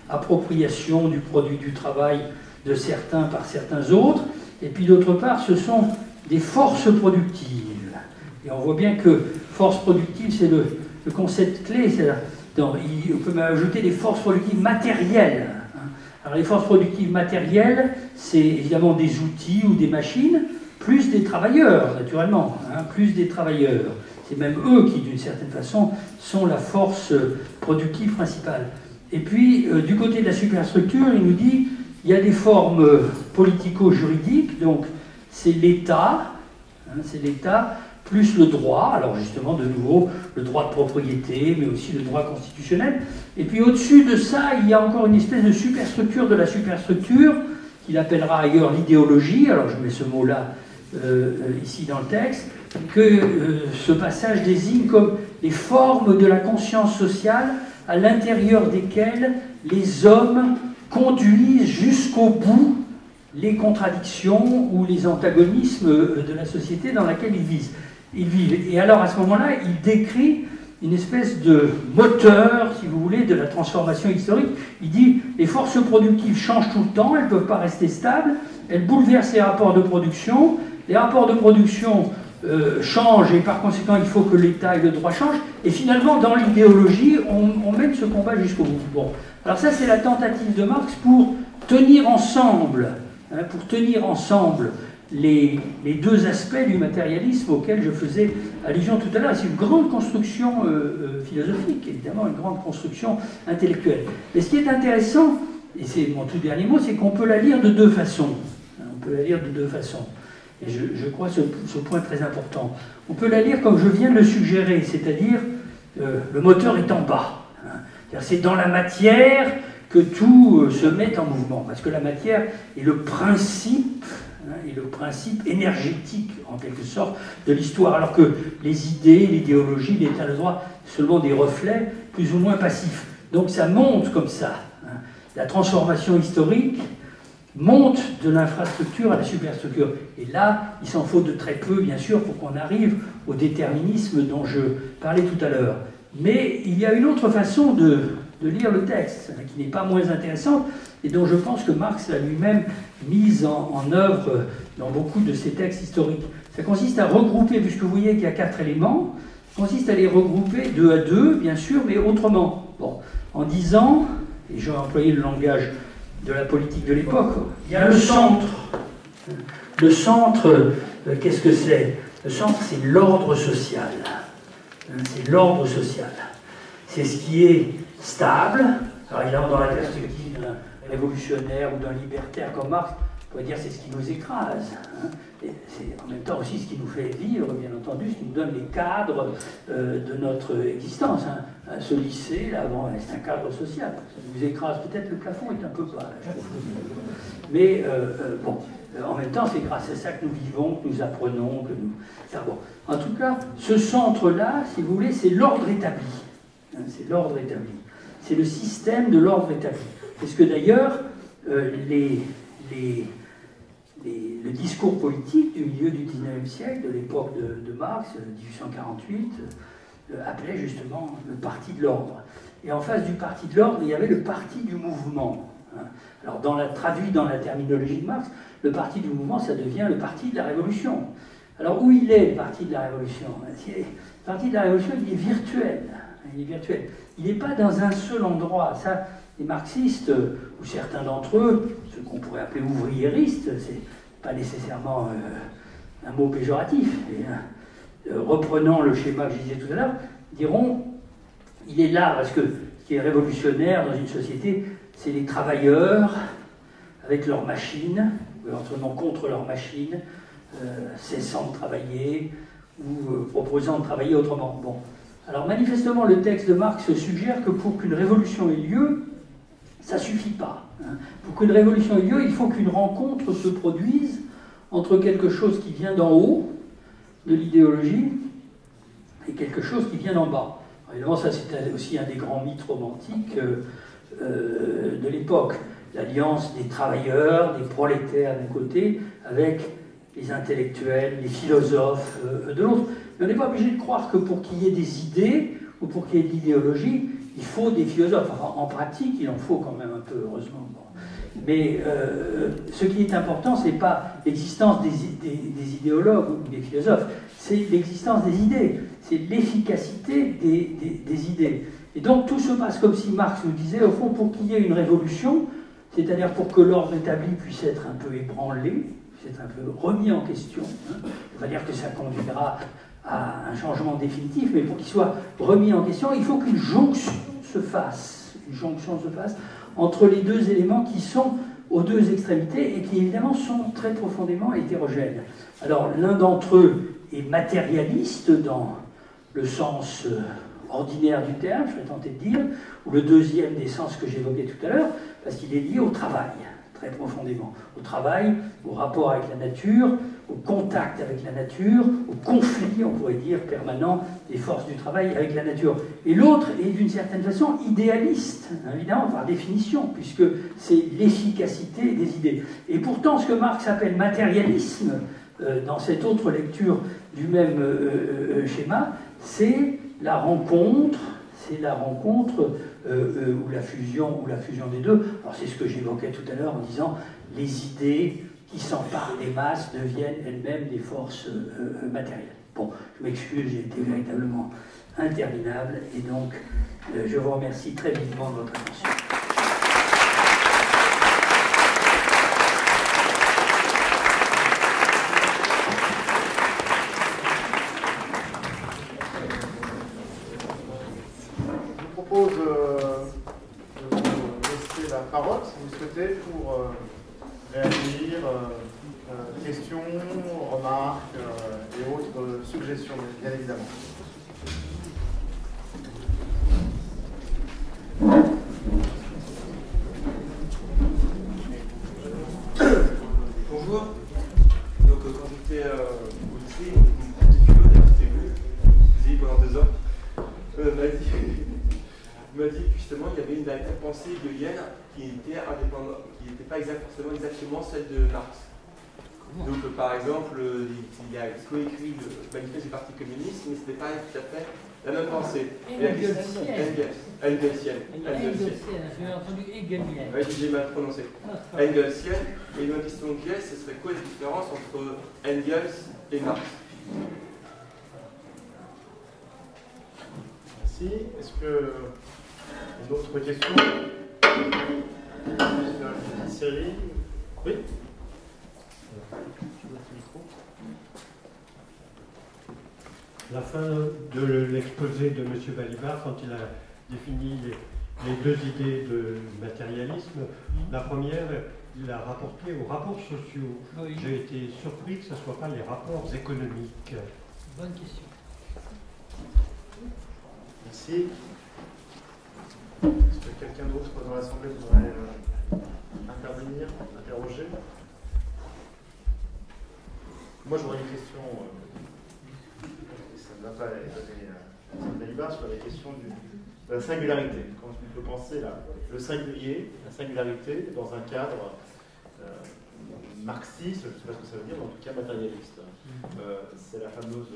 appropriation du produit du travail de certains par certains autres, et puis d'autre part, ce sont des forces productives. Et on voit bien que force productive, c'est le concept clé. On peut même ajouter des forces productives matérielles. Alors les forces productives matérielles, c'est évidemment des outils ou des machines, plus des travailleurs, naturellement, plus des travailleurs. C'est même eux qui, d'une certaine façon, sont la force productive principale. Et puis, du côté de la superstructure, il nous dit il y a des formes politico-juridiques, donc c'est l'État, plus le droit, alors justement, de nouveau, le droit de propriété, mais aussi le droit constitutionnel. Et puis au-dessus de ça, il y a encore une espèce de superstructure de la superstructure, qu'il appellera ailleurs l'idéologie, alors je mets ce mot-là ici dans le texte, que ce passage désigne comme les formes de la conscience sociale à l'intérieur desquelles les hommes conduisent jusqu'au bout les contradictions ou les antagonismes de la société dans laquelle ils vivent. Et alors à ce moment-là, il décrit une espèce de moteur, si vous voulez, de la transformation historique. Il dit les forces productives changent tout le temps, elles ne peuvent pas rester stables, elles bouleversent les rapports de production. Les rapports de production changent et par conséquent il faut que l'État et le droit changent. Et finalement, dans l'idéologie, on mène ce combat jusqu'au bout. Bon. Alors ça, c'est la tentative de Marx pour tenir ensemble, les deux aspects du matérialisme auxquels je faisais allusion tout à l'heure. C'est une grande construction philosophique, évidemment, une grande construction intellectuelle. Mais ce qui est intéressant, et c'est mon tout dernier mot, c'est qu'on peut la lire de deux façons. On peut la lire de deux façons. Et je crois ce point très important. On peut la lire comme je viens de le suggérer, c'est-à-dire le moteur est en bas. C'est dans la matière que tout se met en mouvement, parce que la matière est le principe énergétique, en quelque sorte, de l'histoire, alors que les idées, l'idéologie, l'état de droit, seulement des reflets plus ou moins passifs. Donc ça monte comme ça. La transformation historique monte de l'infrastructure à la superstructure. Et là, il s'en faut de très peu, bien sûr, pour qu'on arrive au déterminisme dont je parlais tout à l'heure. Mais il y a une autre façon de lire le texte, qui n'est pas moins intéressante, et dont je pense que Marx l'a lui-même mise en œuvre dans beaucoup de ses textes historiques. Ça consiste à regrouper, puisque vous voyez qu'il y a 4 éléments, ça consiste à les regrouper 2 à 2, bien sûr, mais autrement. Bon, en disant, et je vais employer le langage de la politique de l'époque, il y a le centre. Le centre, qu'est-ce que c'est? Le centre, c'est l'ordre social. C'est l'ordre social. C'est ce qui est stable. Alors évidemment, dans la perspective d'un révolutionnaire ou d'un libertaire comme Marx, on pourrait dire c'est ce qui nous écrase. Et c'est en même temps aussi ce qui nous fait vivre, bien entendu, ce qui nous donne les cadres de notre existence. Ce lycée, là, bon, c'est un cadre social. Ça nous écrase. Peut-être le plafond est un peu bas. Mais bon, en même temps, c'est grâce à ça que nous vivons, que nous apprenons, que nous... Enfin, bon. En tout cas, ce centre-là, si vous voulez, c'est l'ordre établi. C'est l'ordre établi. C'est le système de l'ordre établi. Parce que d'ailleurs, le discours politique du milieu du XIXe siècle, de l'époque de Marx, 1848, appelait justement le parti de l'ordre. Et en face du parti de l'ordre, il y avait le parti du mouvement. Alors, traduit dans la terminologie de Marx, le parti du mouvement, ça devient le parti de la révolution. Alors, où il est, le parti de la révolution? Le parti de la révolution, il est virtuel. Il est virtuel. Il n'est pas dans un seul endroit. Ça, les marxistes, ou certains d'entre eux, ceux qu'on pourrait appeler ouvriéristes, c'est pas nécessairement un mot péjoratif, et, reprenant le schéma que je disais tout à l'heure, diront, il est là, parce que ce qui est révolutionnaire dans une société, c'est les travailleurs, avec leurs machines, ou autrement contre leurs machines, cessant de travailler, ou proposant de travailler autrement. Bon. Alors manifestement, le texte de Marx suggère que pour qu'une révolution ait lieu, ça ne suffit pas. Pour qu'une révolution ait lieu, il faut qu'une rencontre se produise entre quelque chose qui vient d'en haut, de l'idéologie, et quelque chose qui vient d'en bas. Alors, évidemment, ça c'est aussi un des grands mythes romantiques de l'époque. L'alliance des travailleurs, des prolétaires d'un côté, avec les intellectuels, les philosophes de l'autre. Mais on n'est pas obligé de croire que pour qu'il y ait des idées, ou pour qu'il y ait de l'idéologie, il faut des philosophes. Enfin, en pratique, il en faut quand même un peu, heureusement. Bon. Mais ce qui est important, ce n'est pas l'existence des idéologues ou des philosophes, c'est l'existence des idées, c'est l'efficacité des idées. Et donc tout se passe comme si Marx nous disait, au fond, pour qu'il y ait une révolution, c'est-à-dire pour que l'ordre établi puisse être un peu ébranlé, puisse être un peu remis en question, on va dire que ça conduira à un changement définitif, mais pour qu'il soit remis en question, il faut qu'une jonction se fasse, entre les deux éléments qui sont aux deux extrémités et qui évidemment sont très profondément hétérogènes. Alors l'un d'entre eux est matérialiste dans le sens ordinaire du terme, je serais tenté de dire, ou le deuxième des sens que j'évoquais tout à l'heure, parce qu'il est lié au travail, très profondément. Au travail, au rapport avec la nature, au contact avec la nature, au conflit, on pourrait dire, permanent des forces du travail avec la nature. Et l'autre est d'une certaine façon idéaliste, évidemment, par définition, puisque c'est l'efficacité des idées. Et pourtant, ce que Marx appelle matérialisme, dans cette autre lecture du même schéma, c'est la rencontre ou la fusion des deux. Alors c'est ce que j'évoquais tout à l'heure en disant les idées qui s'emparent des masses deviennent elles-mêmes des forces matérielles. Bon, je m'excuse, j'ai été véritablement interminable, et donc je vous remercie très vivement de votre attention. Je vous propose de vous laisser la parole, si vous souhaitez, pour réagir, questions, remarques et autres suggestions, bien évidemment. Bonjour. Donc quand j'étais au lycée, mon petit philo, d'ailleurs c'était vous, pendant 2 ans, m'a dit que justement il y avait une véritable pensée hegelienne qui était indépendante, qui n'était pas forcément exactement celle de Marx. Donc par exemple, il a coécrit le manifeste du Parti communiste, mais ce n'était pas tout à fait la même pensée. Engelsienne. J'ai entendu hegelienne. Oui, j'ai mal prononcé. Engelsienne. Et ma question que j'ai, ce serait quoi la différence entre Engels et Marx? Merci. Est-ce que une autre question? Une série? Oui. La fin de l'exposé de M. Balibar, quand il a défini les deux idées de matérialisme, la première, il l'a rapporté aux rapports sociaux. Oui. J'ai été surpris que ce ne soit pas les rapports économiques. Bonne question. Merci. Est-ce que quelqu'un d'autre dans l'Assemblée voudrait intervenir, interroger? Moi, j'aurais une question, ça ne va pas étonner Balibar, sur la question de la singularité. Quand on peut penser le singulier, la singularité, dans un cadre marxiste, je ne sais pas ce que ça veut dire, mais en tout cas matérialiste. C'est la fameuse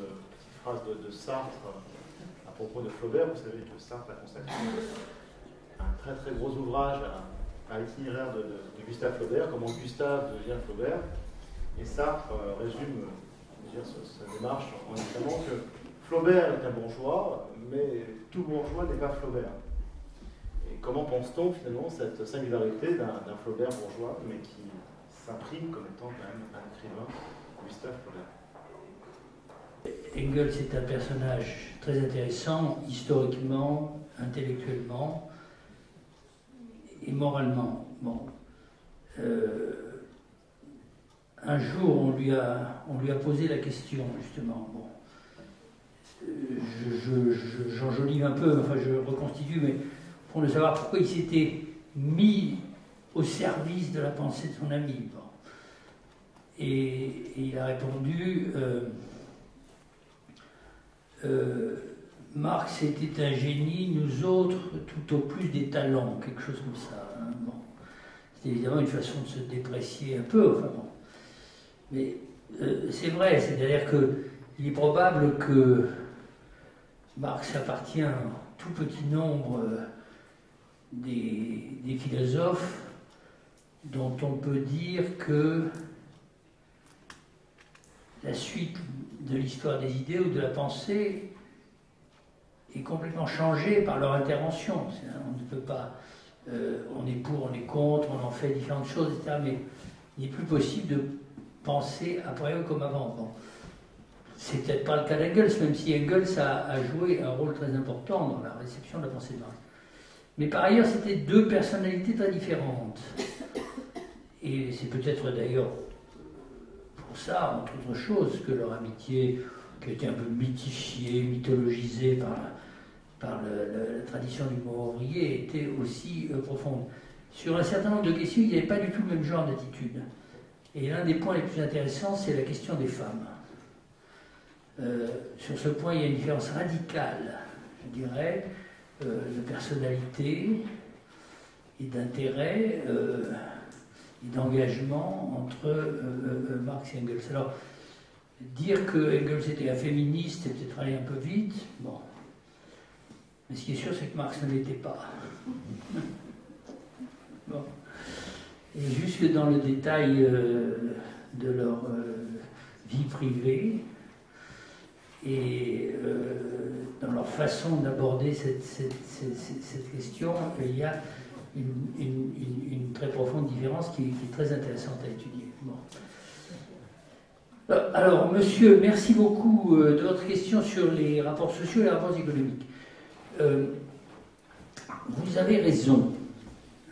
phrase de Sartre à propos de Flaubert. Vous savez que Sartre a consacré un très très gros ouvrage à l'itinéraire de Gustave Flaubert, comment Gustave devient Flaubert. Et Sartre résume sa démarche en disant que Flaubert est un bourgeois, mais tout bourgeois n'est pas Flaubert. Et comment pense-t-on finalement cette singularité d'un Flaubert bourgeois, mais qui s'imprime comme étant quand même un écrivain, Gustave Flaubert? Engels est un personnage très intéressant, historiquement, intellectuellement et moralement. Bon. Un jour, on lui a posé la question, justement. Bon. J'enjolive un peu, enfin je reconstitue, mais pour de savoir pourquoi il s'était mis au service de la pensée de son ami. Bon. Et il a répondu Marx était un génie, nous autres, tout au plus des talents, quelque chose comme ça. Hein. Bon. C'est évidemment une façon de se déprécier un peu, enfin bon. Mais c'est vrai, c'est-à-dire qu'il est probable que Marx appartient à un tout petit nombre des philosophes dont on peut dire que la suite de l'histoire des idées ou de la pensée est complètement changée par leur intervention. On ne peut pas, on est pour, on est contre, on en fait différentes choses, etc. Mais il n'est plus possible de penser après eux comme avant. Bon. C'est peut-être pas le cas d'Engels, même si Engels a joué un rôle très important dans la réception de la pensée de Marx. Mais par ailleurs, c'était deux personnalités très différentes. Et c'est peut-être d'ailleurs pour ça, entre autres choses, que leur amitié, qui a été un peu mythifiée, mythologisée par la tradition du mot ouvrier, était aussi profonde. Sur un certain nombre de questions, il n'y avait pas du tout le même genre d'attitude. Et l'un des points les plus intéressants, c'est la question des femmes. Sur ce point, il y a une différence radicale, je dirais, de personnalité et d'intérêt et d'engagement entre Marx et Engels. Alors, dire que Engels était un féministe, c'était peut-être aller un peu vite, bon. Mais ce qui est sûr, c'est que Marx ne l'était pas. Bon. Et jusque dans le détail de leur vie privée et dans leur façon d'aborder cette question, il y a une très profonde différence qui est très intéressante à étudier. Bon. Alors, monsieur, merci beaucoup de votre question sur les rapports sociaux et les rapports économiques. Vous avez raison.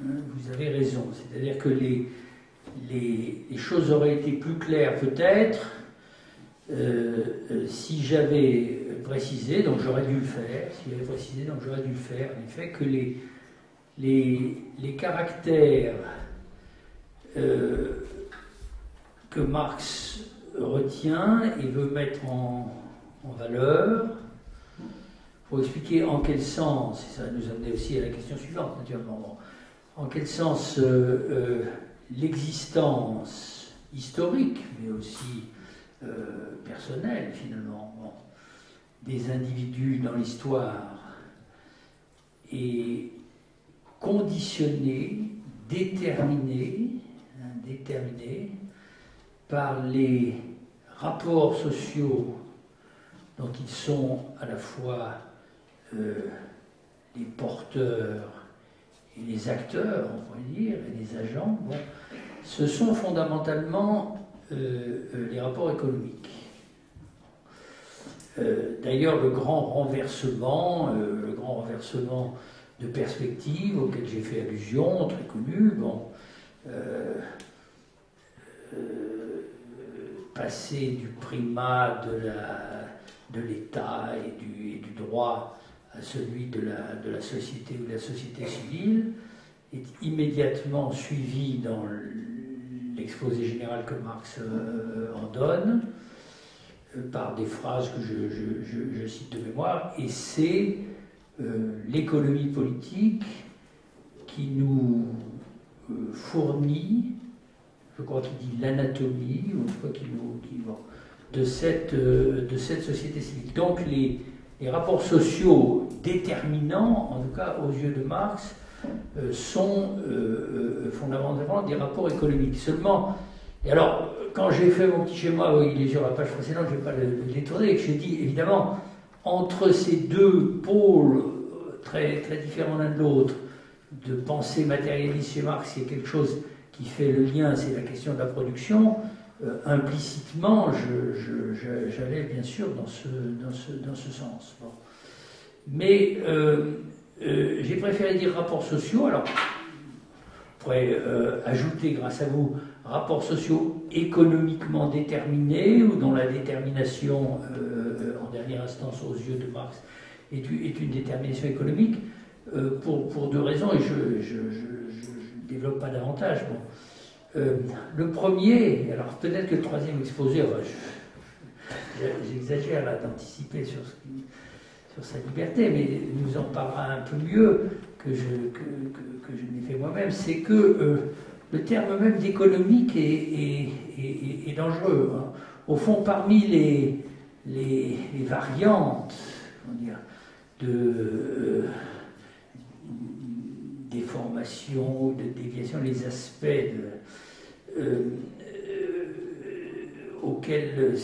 Vous avez raison. C'est-à-dire que les choses auraient été plus claires peut-être si j'avais précisé, donc j'aurais dû le faire, si j'avais précisé, donc j'aurais dû le faire, en effet, que les caractères que Marx retient et veut mettre en valeur, pour expliquer en quel sens, et ça va nous amener aussi à la question suivante, naturellement, en quel sens l'existence historique, mais aussi personnelle, finalement, des individus dans l'histoire est conditionnée, déterminée par les rapports sociaux dont ils sont à la fois les porteurs et les acteurs, on pourrait dire, et les agents. Bon, ce sont fondamentalement les rapports économiques. D'ailleurs, le grand renversement de perspective auquel j'ai fait allusion, très connu, bon, passer du primat de l'État et du droit à celui de la société ou de la société civile, est immédiatement suivi dans l'exposé général que Marx en donne, par des phrases que je cite de mémoire, et c'est l'économie politique qui nous fournit, je crois qu'il dit l'anatomie, ou je crois de cette société civile. Donc les rapports sociaux déterminants, en tout cas aux yeux de Marx, sont fondamentalement des rapports économiques. Seulement, et alors, quand j'ai fait mon petit schéma, oui, il est sur la page précédente, je ne vais pas le détourner, j'ai dit, évidemment, entre ces deux pôles très, très différents l'un de l'autre, de pensée matérialiste chez Marx, il y a quelque chose qui fait le lien, c'est la question de la production. Implicitement, j'allais bien sûr dans ce sens. Bon. Mais j'ai préféré dire rapports sociaux. Alors, on pourrait ajouter, grâce à vous, rapports sociaux économiquement déterminés, ou dont la détermination, en dernière instance, aux yeux de Marx, est une détermination économique, pour deux raisons, et je ne développe pas davantage. Bon. Le premier, alors peut-être que le troisième exposé, j'exagère là d'anticiper sur sa liberté, mais il nous en parlera un peu mieux que je n'ai fait moi-même, c'est que le terme même d'économique est dangereux. Hein. Au fond, parmi les variantes, comment dire, de déformation, de déviation, les aspects auxquels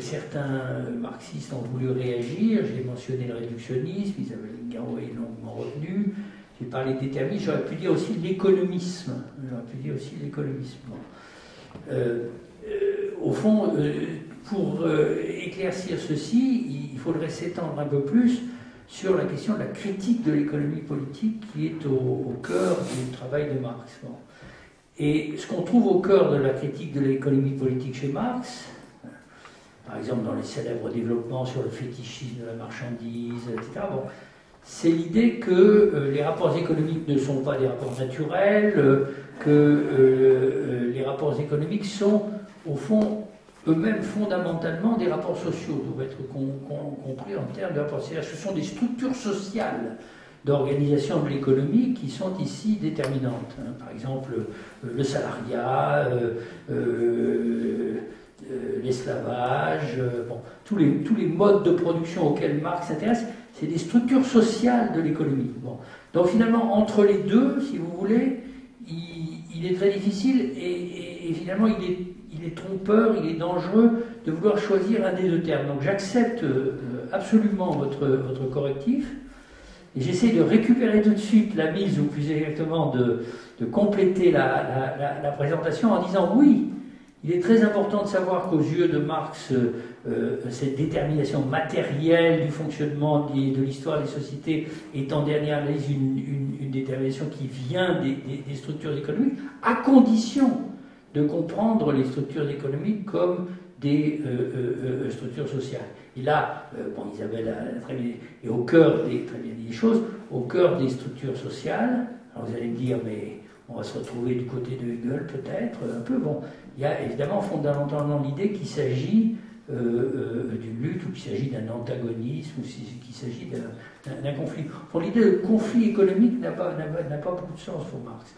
certains marxistes ont voulu réagir. J'ai mentionné le réductionnisme, Isabelle Garot est longuement retenu. J'ai parlé de déterminisme, j'aurais pu dire aussi l'économisme. Au fond, pour éclaircir ceci, il faudrait s'étendre un peu plus sur la question de la critique de l'économie politique qui est au cœur du travail de Marx. Bon. Et ce qu'on trouve au cœur de la critique de l'économie politique chez Marx, par exemple dans les célèbres développements sur le fétichisme de la marchandise, etc., bon, c'est l'idée que les rapports économiques ne sont pas des rapports naturels, que les rapports économiques sont, au fond, eux-mêmes fondamentalement des rapports sociaux, doivent être compris en termes de rapports. C'est-à-dire que ce sont des structures sociales d'organisation de l'économie qui sont ici déterminantes. Par exemple, le salariat, l'esclavage, bon, tous les modes de production auxquels Marx s'intéresse, c'est des structures sociales de l'économie. Bon. Donc finalement, entre les deux, si vous voulez, il est très difficile et finalement il est trompeur, il est dangereux de vouloir choisir un des deux termes. Donc j'accepte absolument votre correctif et j'essaie de récupérer tout de suite la mise, ou plus exactement de compléter la présentation en disant oui, il est très important de savoir qu'aux yeux de Marx, cette détermination matérielle du fonctionnement de l'histoire des sociétés est en dernière analyse une détermination qui vient des structures économiques, à condition de comprendre les structures économiques comme des structures sociales. Et là, Isabelle a très bien, et au cœur des choses, au cœur des structures sociales, alors vous allez me dire, mais on va se retrouver du côté de Hegel peut-être, un peu, bon, il y a évidemment fondamentalement l'idée qu'il s'agit d'une lutte, ou qu'il s'agit d'un antagonisme, ou qu'il s'agit d'un conflit. Enfin, l'idée de conflit économique n'a pas beaucoup de sens pour Marx.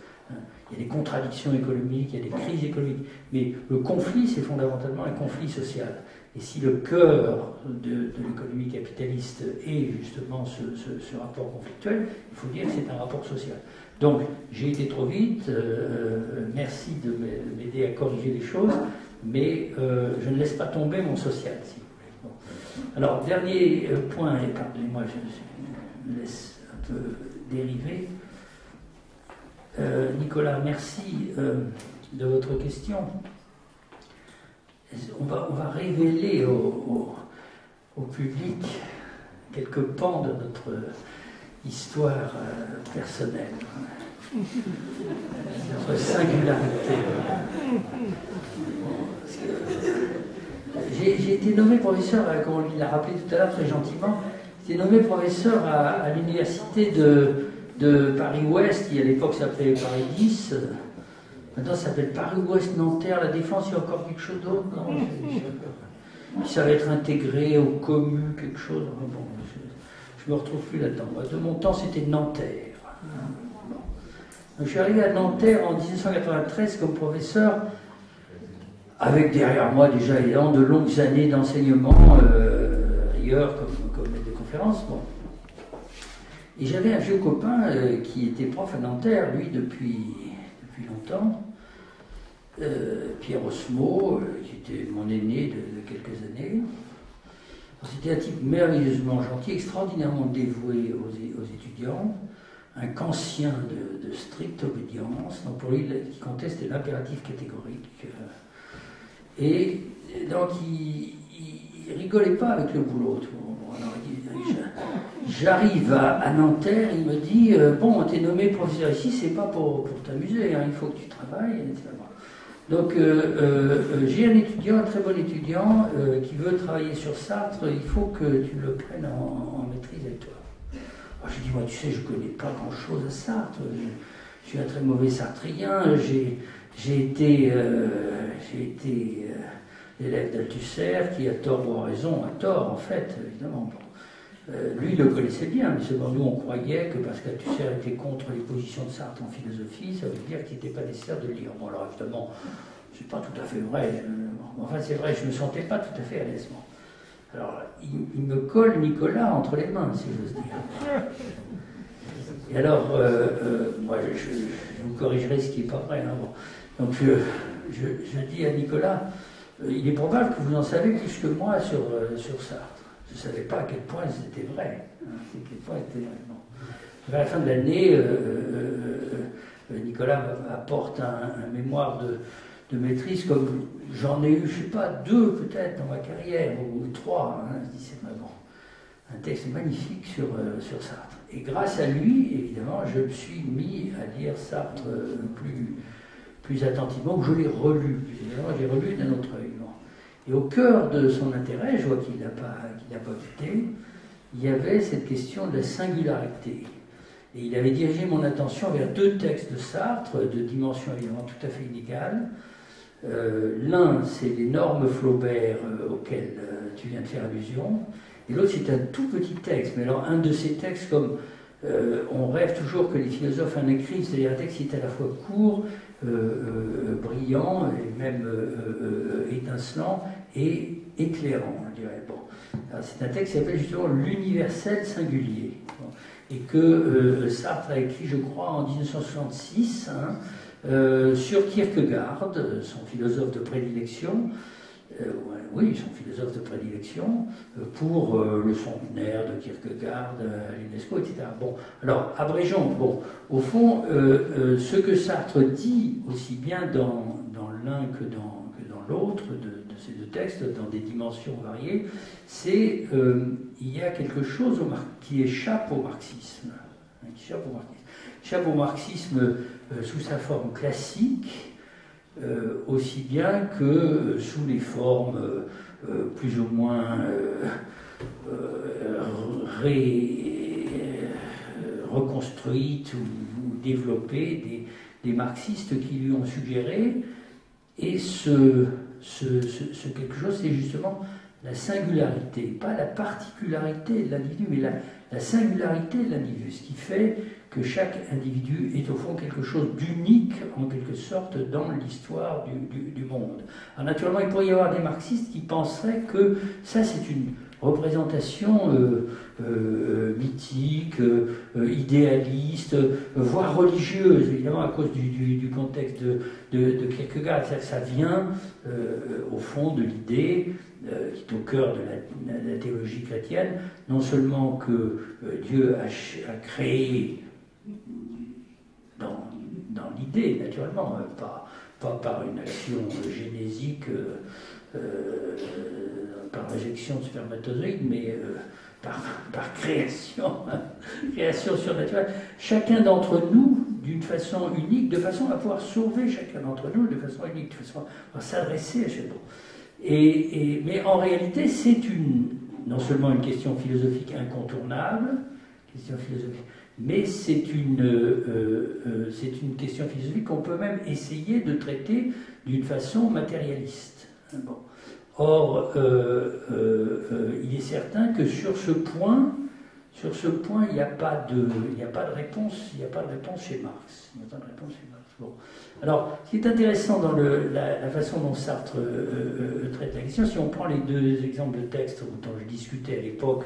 Il y a des contradictions économiques, il y a des crises économiques, mais le conflit, c'est fondamentalement un conflit social. Et si le cœur de l'économie capitaliste est justement ce rapport conflictuel, il faut dire que c'est un rapport social. Donc, j'ai été trop vite, merci de m'aider à corriger les choses, mais je ne laisse pas tomber mon social, si vous voulez. Bon. Alors, dernier point, et pardonnez-moi, je me laisse un peu dériver. Nicolas, merci de votre question. On va révéler au public quelques pans de notre histoire personnelle, notre singularité. J'ai été nommé professeur, comme on l'a rappelé tout à l'heure très gentiment, j'ai été nommé professeur à l'université de Paris-Ouest, qui à l'époque s'appelait Paris 10. Maintenant, ça s'appelle Paris-Ouest, Nanterre, La Défense. Il y a encore quelque chose d'autre? Non, ça va être intégré au commun, quelque chose. Bon, je ne me retrouve plus là-dedans. De mon temps, c'était Nanterre. Bon. Donc, je suis arrivé à Nanterre en 1993 comme professeur, avec derrière moi déjà évidemment de longues années d'enseignement ailleurs, comme maître de conférence. Bon. Et j'avais un vieux copain qui était prof à Nanterre, lui, depuis longtemps, Pierre Osmo, qui était mon aîné de quelques années. C'était un type merveilleusement gentil, extraordinairement dévoué aux étudiants, un kantien de stricte obédience. Donc pour lui, ce qui comptait, c'était l'impératif catégorique. Et donc il rigolait pas avec le boulot. J'arrive à Nanterre, il me dit bon, on t'est nommé professeur ici, c'est pas pour t'amuser, hein, il faut que tu travailles, etc. Donc j'ai un étudiant, un très bon étudiant, qui veut travailler sur Sartre, il faut que tu le prennes en maîtrise avec toi. Alors, je dis, moi tu sais, je connais pas grand chose à Sartre, je suis un très mauvais sartrien, j'ai été l'élève d'Althusser, qui a tort ou a raison, a tort en fait, évidemment. Lui, il le connaissait bien, mais seulement nous, on croyait que parce qu'Althusser était contre les positions de Sartre en philosophie, ça veut dire qu'il n'était pas nécessaire de le lire. Bon, alors évidemment, c'est pas tout à fait vrai. Enfin, c'est vrai, je ne me sentais pas tout à fait à l'aise. Alors, il me colle Nicolas entre les mains, si j'ose dire. Et alors, moi, je vous corrigerai ce qui n'est pas vrai. Hein, bon. Donc, je dis à Nicolas, il est probable que vous en savez plus que moi sur Sartre. Je ne savais pas à quel point c'était vrai. Bon. À la fin de l'année, Nicolas m'apporte un mémoire de maîtrise, comme j'en ai eu, je ne sais pas, 2 peut-être dans ma carrière, ou 3. Hein. Je dis, c'est vraiment un texte magnifique sur Sartre. Et grâce à lui, évidemment, je me suis mis à lire Sartre plus attentivement, que je l'ai relu. J'ai relu d'un autre œil. Bon. Et au cœur de son intérêt, je vois qu'il n'a pas quitté, il y avait cette question de la singularité. Et il avait dirigé mon attention vers 2 textes de Sartre, de dimension évidemment tout à fait inégale. L'un, c'est les normes Flaubert auxquelles tu viens de faire allusion, et l'autre, c'est un tout petit texte. Mais alors, un de ces textes, comme on rêve toujours que les philosophes en écrivent, c'est-à-dire un texte qui est à la fois court, brillant, et même étincelant, et éclairant, je dirais. Bon. C'est un texte qui s'appelle justement l'universel singulier, et que Sartre a écrit, je crois, en 1966, sur Kierkegaard, son philosophe de prédilection, oui, son philosophe de prédilection, pour le centenaire de Kierkegaard à l'UNESCO, etc. Bon, alors, abrégeons. Bon, au fond, ce que Sartre dit, aussi bien dans l'un que dans l'autre de ces deux textes, dans des dimensions variées, c'est il y a quelque chose qui échappe au marxisme. Qui échappe au marxisme sous sa forme classique, aussi bien que sous les formes plus ou moins reconstruites ou développées des marxistes qui lui ont suggéré. Et ce quelque chose, c'est justement la singularité, pas la particularité de l'individu, mais la singularité de l'individu, ce qui fait que chaque individu est au fond quelque chose d'unique, en quelque sorte, dans l'histoire du monde. Alors naturellement, il pourrait y avoir des marxistes qui penseraient que ça, c'est une représentation mythique, idéaliste, voire religieuse, évidemment à cause du contexte de Kierkegaard. C'est-à-dire que ça vient, au fond, de l'idée qui est au cœur de la théologie chrétienne, non seulement que Dieu a créé dans l'idée, naturellement, pas par une action génésique, par injection de spermatozoïdes, mais par création, création surnaturelle. Chacun d'entre nous, d'une façon unique, de façon à pouvoir sauver chacun d'entre nous, de façon unique, de façon à s'adresser à chacun. Mais en réalité, c'est non seulement une question philosophique incontournable, mais c'est une question philosophique qu'on peut même essayer de traiter d'une façon matérialiste. Bon. Or, il est certain que sur ce point, il n'y a pas de réponse chez Marx. Bon. Alors, ce qui est intéressant dans la façon dont Sartre traite la question, si on prend les deux exemples de textes dont je discutais à l'époque,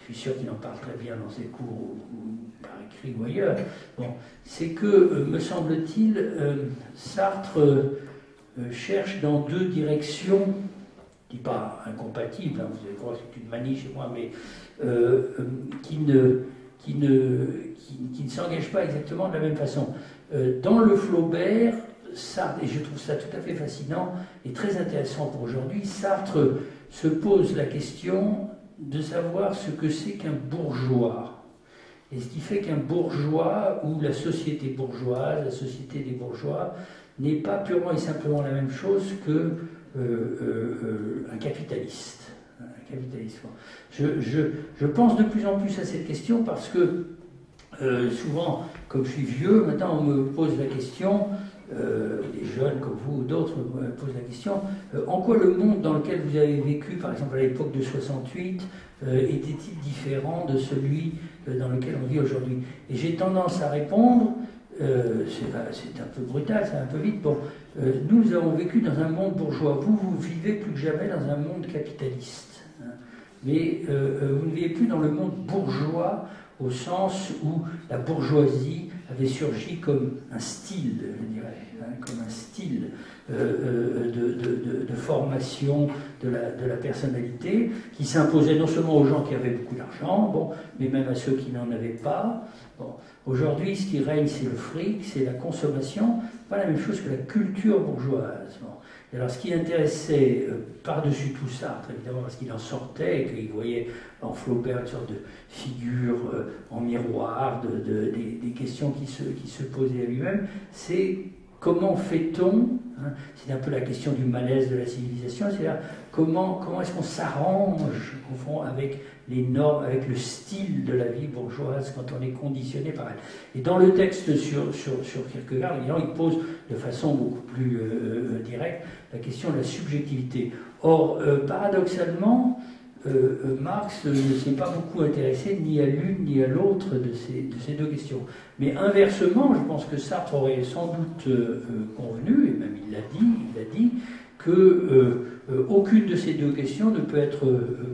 je suis sûr qu'il en parle très bien dans ses cours ou par écrit ou ailleurs, bon, c'est que, me semble-t-il, Sartre cherche dans deux directions, je ne dis pas incompatibles, hein, vous allez croire que c'est une manie chez moi, mais qui ne s'engagent pas exactement de la même façon. Dans le Flaubert, Sartre, et je trouve ça tout à fait fascinant et très intéressant pour aujourd'hui, Sartre se pose la question de savoir ce que c'est qu'un bourgeois. Et ce qui fait qu'un bourgeois, ou la société bourgeoise, la société des bourgeois, n'est pas purement et simplement la même chose que un capitaliste. Je pense de plus en plus à cette question parce que souvent, comme je suis vieux, maintenant on me pose la question, les jeunes comme vous ou d'autres me posent la question, en quoi le monde dans lequel vous avez vécu, par exemple à l'époque de 68, était-il différent de celui dans lequel on vit aujourd'hui? Et j'ai tendance à répondre, c'est un peu brutal, c'est un peu vite, bon, nous avons vécu dans un monde bourgeois, vous vivez plus que jamais dans un monde capitaliste, hein. Mais vous ne vivez plus dans le monde bourgeois au sens où la bourgeoisie avait surgi comme un style, je dirais, hein, comme un style de formation de la personnalité qui s'imposait non seulement aux gens qui avaient beaucoup d'argent, bon, mais même à ceux qui n'en avaient pas. Bon. Aujourd'hui, ce qui règne, c'est le fric, c'est la consommation, pas la même chose que la culture bourgeoise. Bon. Et alors, ce qui intéressait par-dessus tout Sartre, évidemment, parce qu'il en sortait et qu'il voyait en Flaubert une sorte de figure en miroir des questions qui se posaient à lui-même, c'est comment fait-on, hein, c'est un peu la question du malaise de la civilisation, c'est-à-dire comment est-ce qu'on s'arrange, au fond, avec les normes, avec le style de la vie bourgeoise quand on est conditionné par elle. Et dans le texte sur Kierkegaard, évidemment, il pose de façon beaucoup plus directe la question de la subjectivité. Or, paradoxalement, Marx ne s'est pas beaucoup intéressé ni à l'une ni à l'autre de ces deux questions. Mais inversement, je pense que Sartre aurait sans doute convenu, et même il l'a dit, que aucune de ces deux questions ne peut être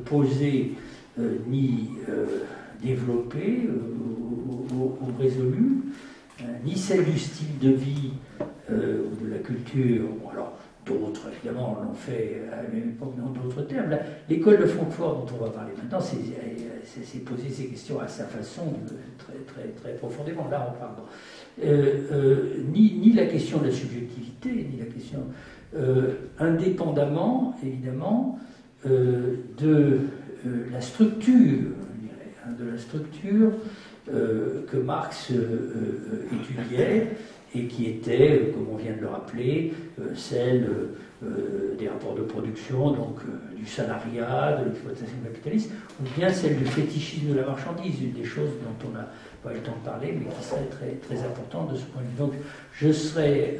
posée ni développée ou résolue, ni celle du style de vie ou de la culture. Bon, alors, d'autres, évidemment, l'ont fait à la même époque dans d'autres termes. L'école de Francfort, dont on va parler maintenant, c'est poser ces questions à sa façon, très profondément. Là, on parle ni la question de la subjectivité, ni la question indépendamment, évidemment, de la structure, je dirais, hein, de la structure que Marx étudiait et qui était, comme on vient de le rappeler, celle des rapports de production, donc du salariat, de l'exploitation capitaliste, ou bien celle du fétichisme de la marchandise, une des choses dont on n'a pas eu le temps de parler, mais qui serait très importante de ce point de vue. Donc, je serais,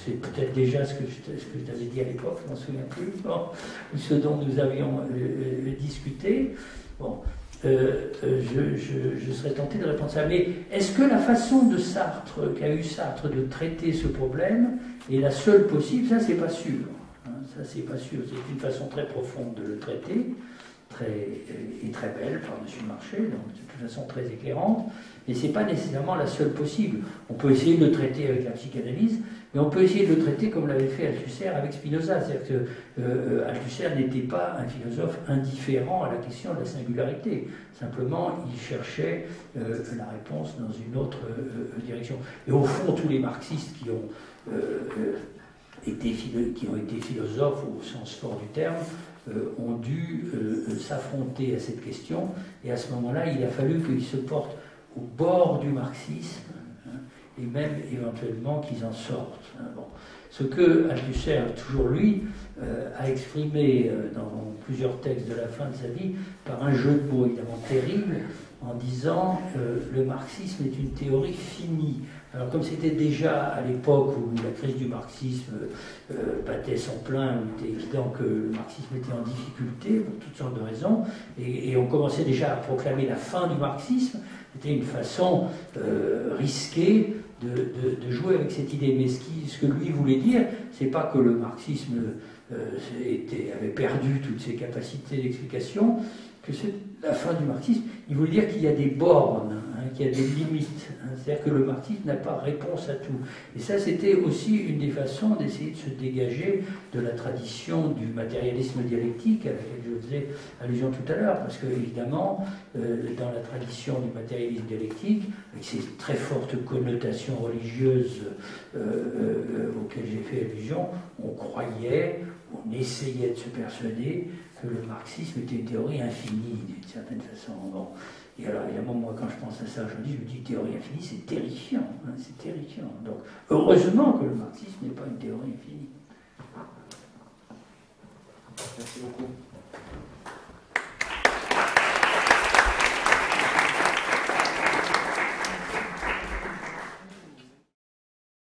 c'est peut-être déjà ce que je t'avais dit à l'époque, je m'en souviens plus, bon, ou ce dont nous avions discuté. Bon, je serais tenté de répondre à ça. Mais est-ce que la façon de Sartre, qu'a eu Sartre de traiter ce problème est la seule possible? Ça, c'est pas sûr. Hein, ça, c'est pas sûr. C'est une façon très profonde de le traiter, et très belle par M. Marchais, donc de toute façon très éclairante, mais c'est pas nécessairement la seule possible. On peut essayer de le traiter avec la psychanalyse, mais on peut essayer de le traiter comme l'avait fait Althusser avec Spinoza. C'est-à-dire que Althusser n'était pas un philosophe indifférent à la question de la singularité. Simplement, il cherchait la réponse dans une autre direction. Et au fond, tous les marxistes qui ont été philosophes au sens fort du terme ont dû s'affronter à cette question. Et à ce moment-là, il a fallu qu'ils se portent au bord du marxisme, et même éventuellement qu'ils en sortent. Bon. Ce que Althusser, toujours lui, a exprimé dans plusieurs textes de la fin de sa vie par un jeu de mots évidemment terrible, en disant le marxisme est une théorie finie. Alors comme c'était déjà à l'époque où la crise du marxisme battait son plein, où il était évident que le marxisme était en difficulté pour toutes sortes de raisons, et on commençait déjà à proclamer la fin du marxisme, c'était une façon risquée de jouer avec cette idée. Mais ce que lui voulait dire, c'est pas que le marxisme avait perdu toutes ses capacités d'explication, que c'est la fin du marxisme. Il voulait dire qu'il y a des bornes, hein, qu'il y a des limites. Hein, c'est-à-dire que le marxisme n'a pas réponse à tout. Et ça, c'était aussi une des façons d'essayer de se dégager de la tradition du matérialisme dialectique à laquelle je faisais allusion tout à l'heure. Parce que, évidemment, dans la tradition du matérialisme dialectique, avec ses très fortes connotations religieuses auxquelles j'ai fait allusion, on croyait, on essayait de se persuader que le marxisme était une théorie infinie, d'une certaine façon. Bon. Et alors, évidemment, moi, quand je pense à ça, je me dis théorie infinie, c'est terrifiant. Hein, c'est terrifiant. Donc, heureusement que le marxisme n'est pas une théorie infinie. Merci beaucoup.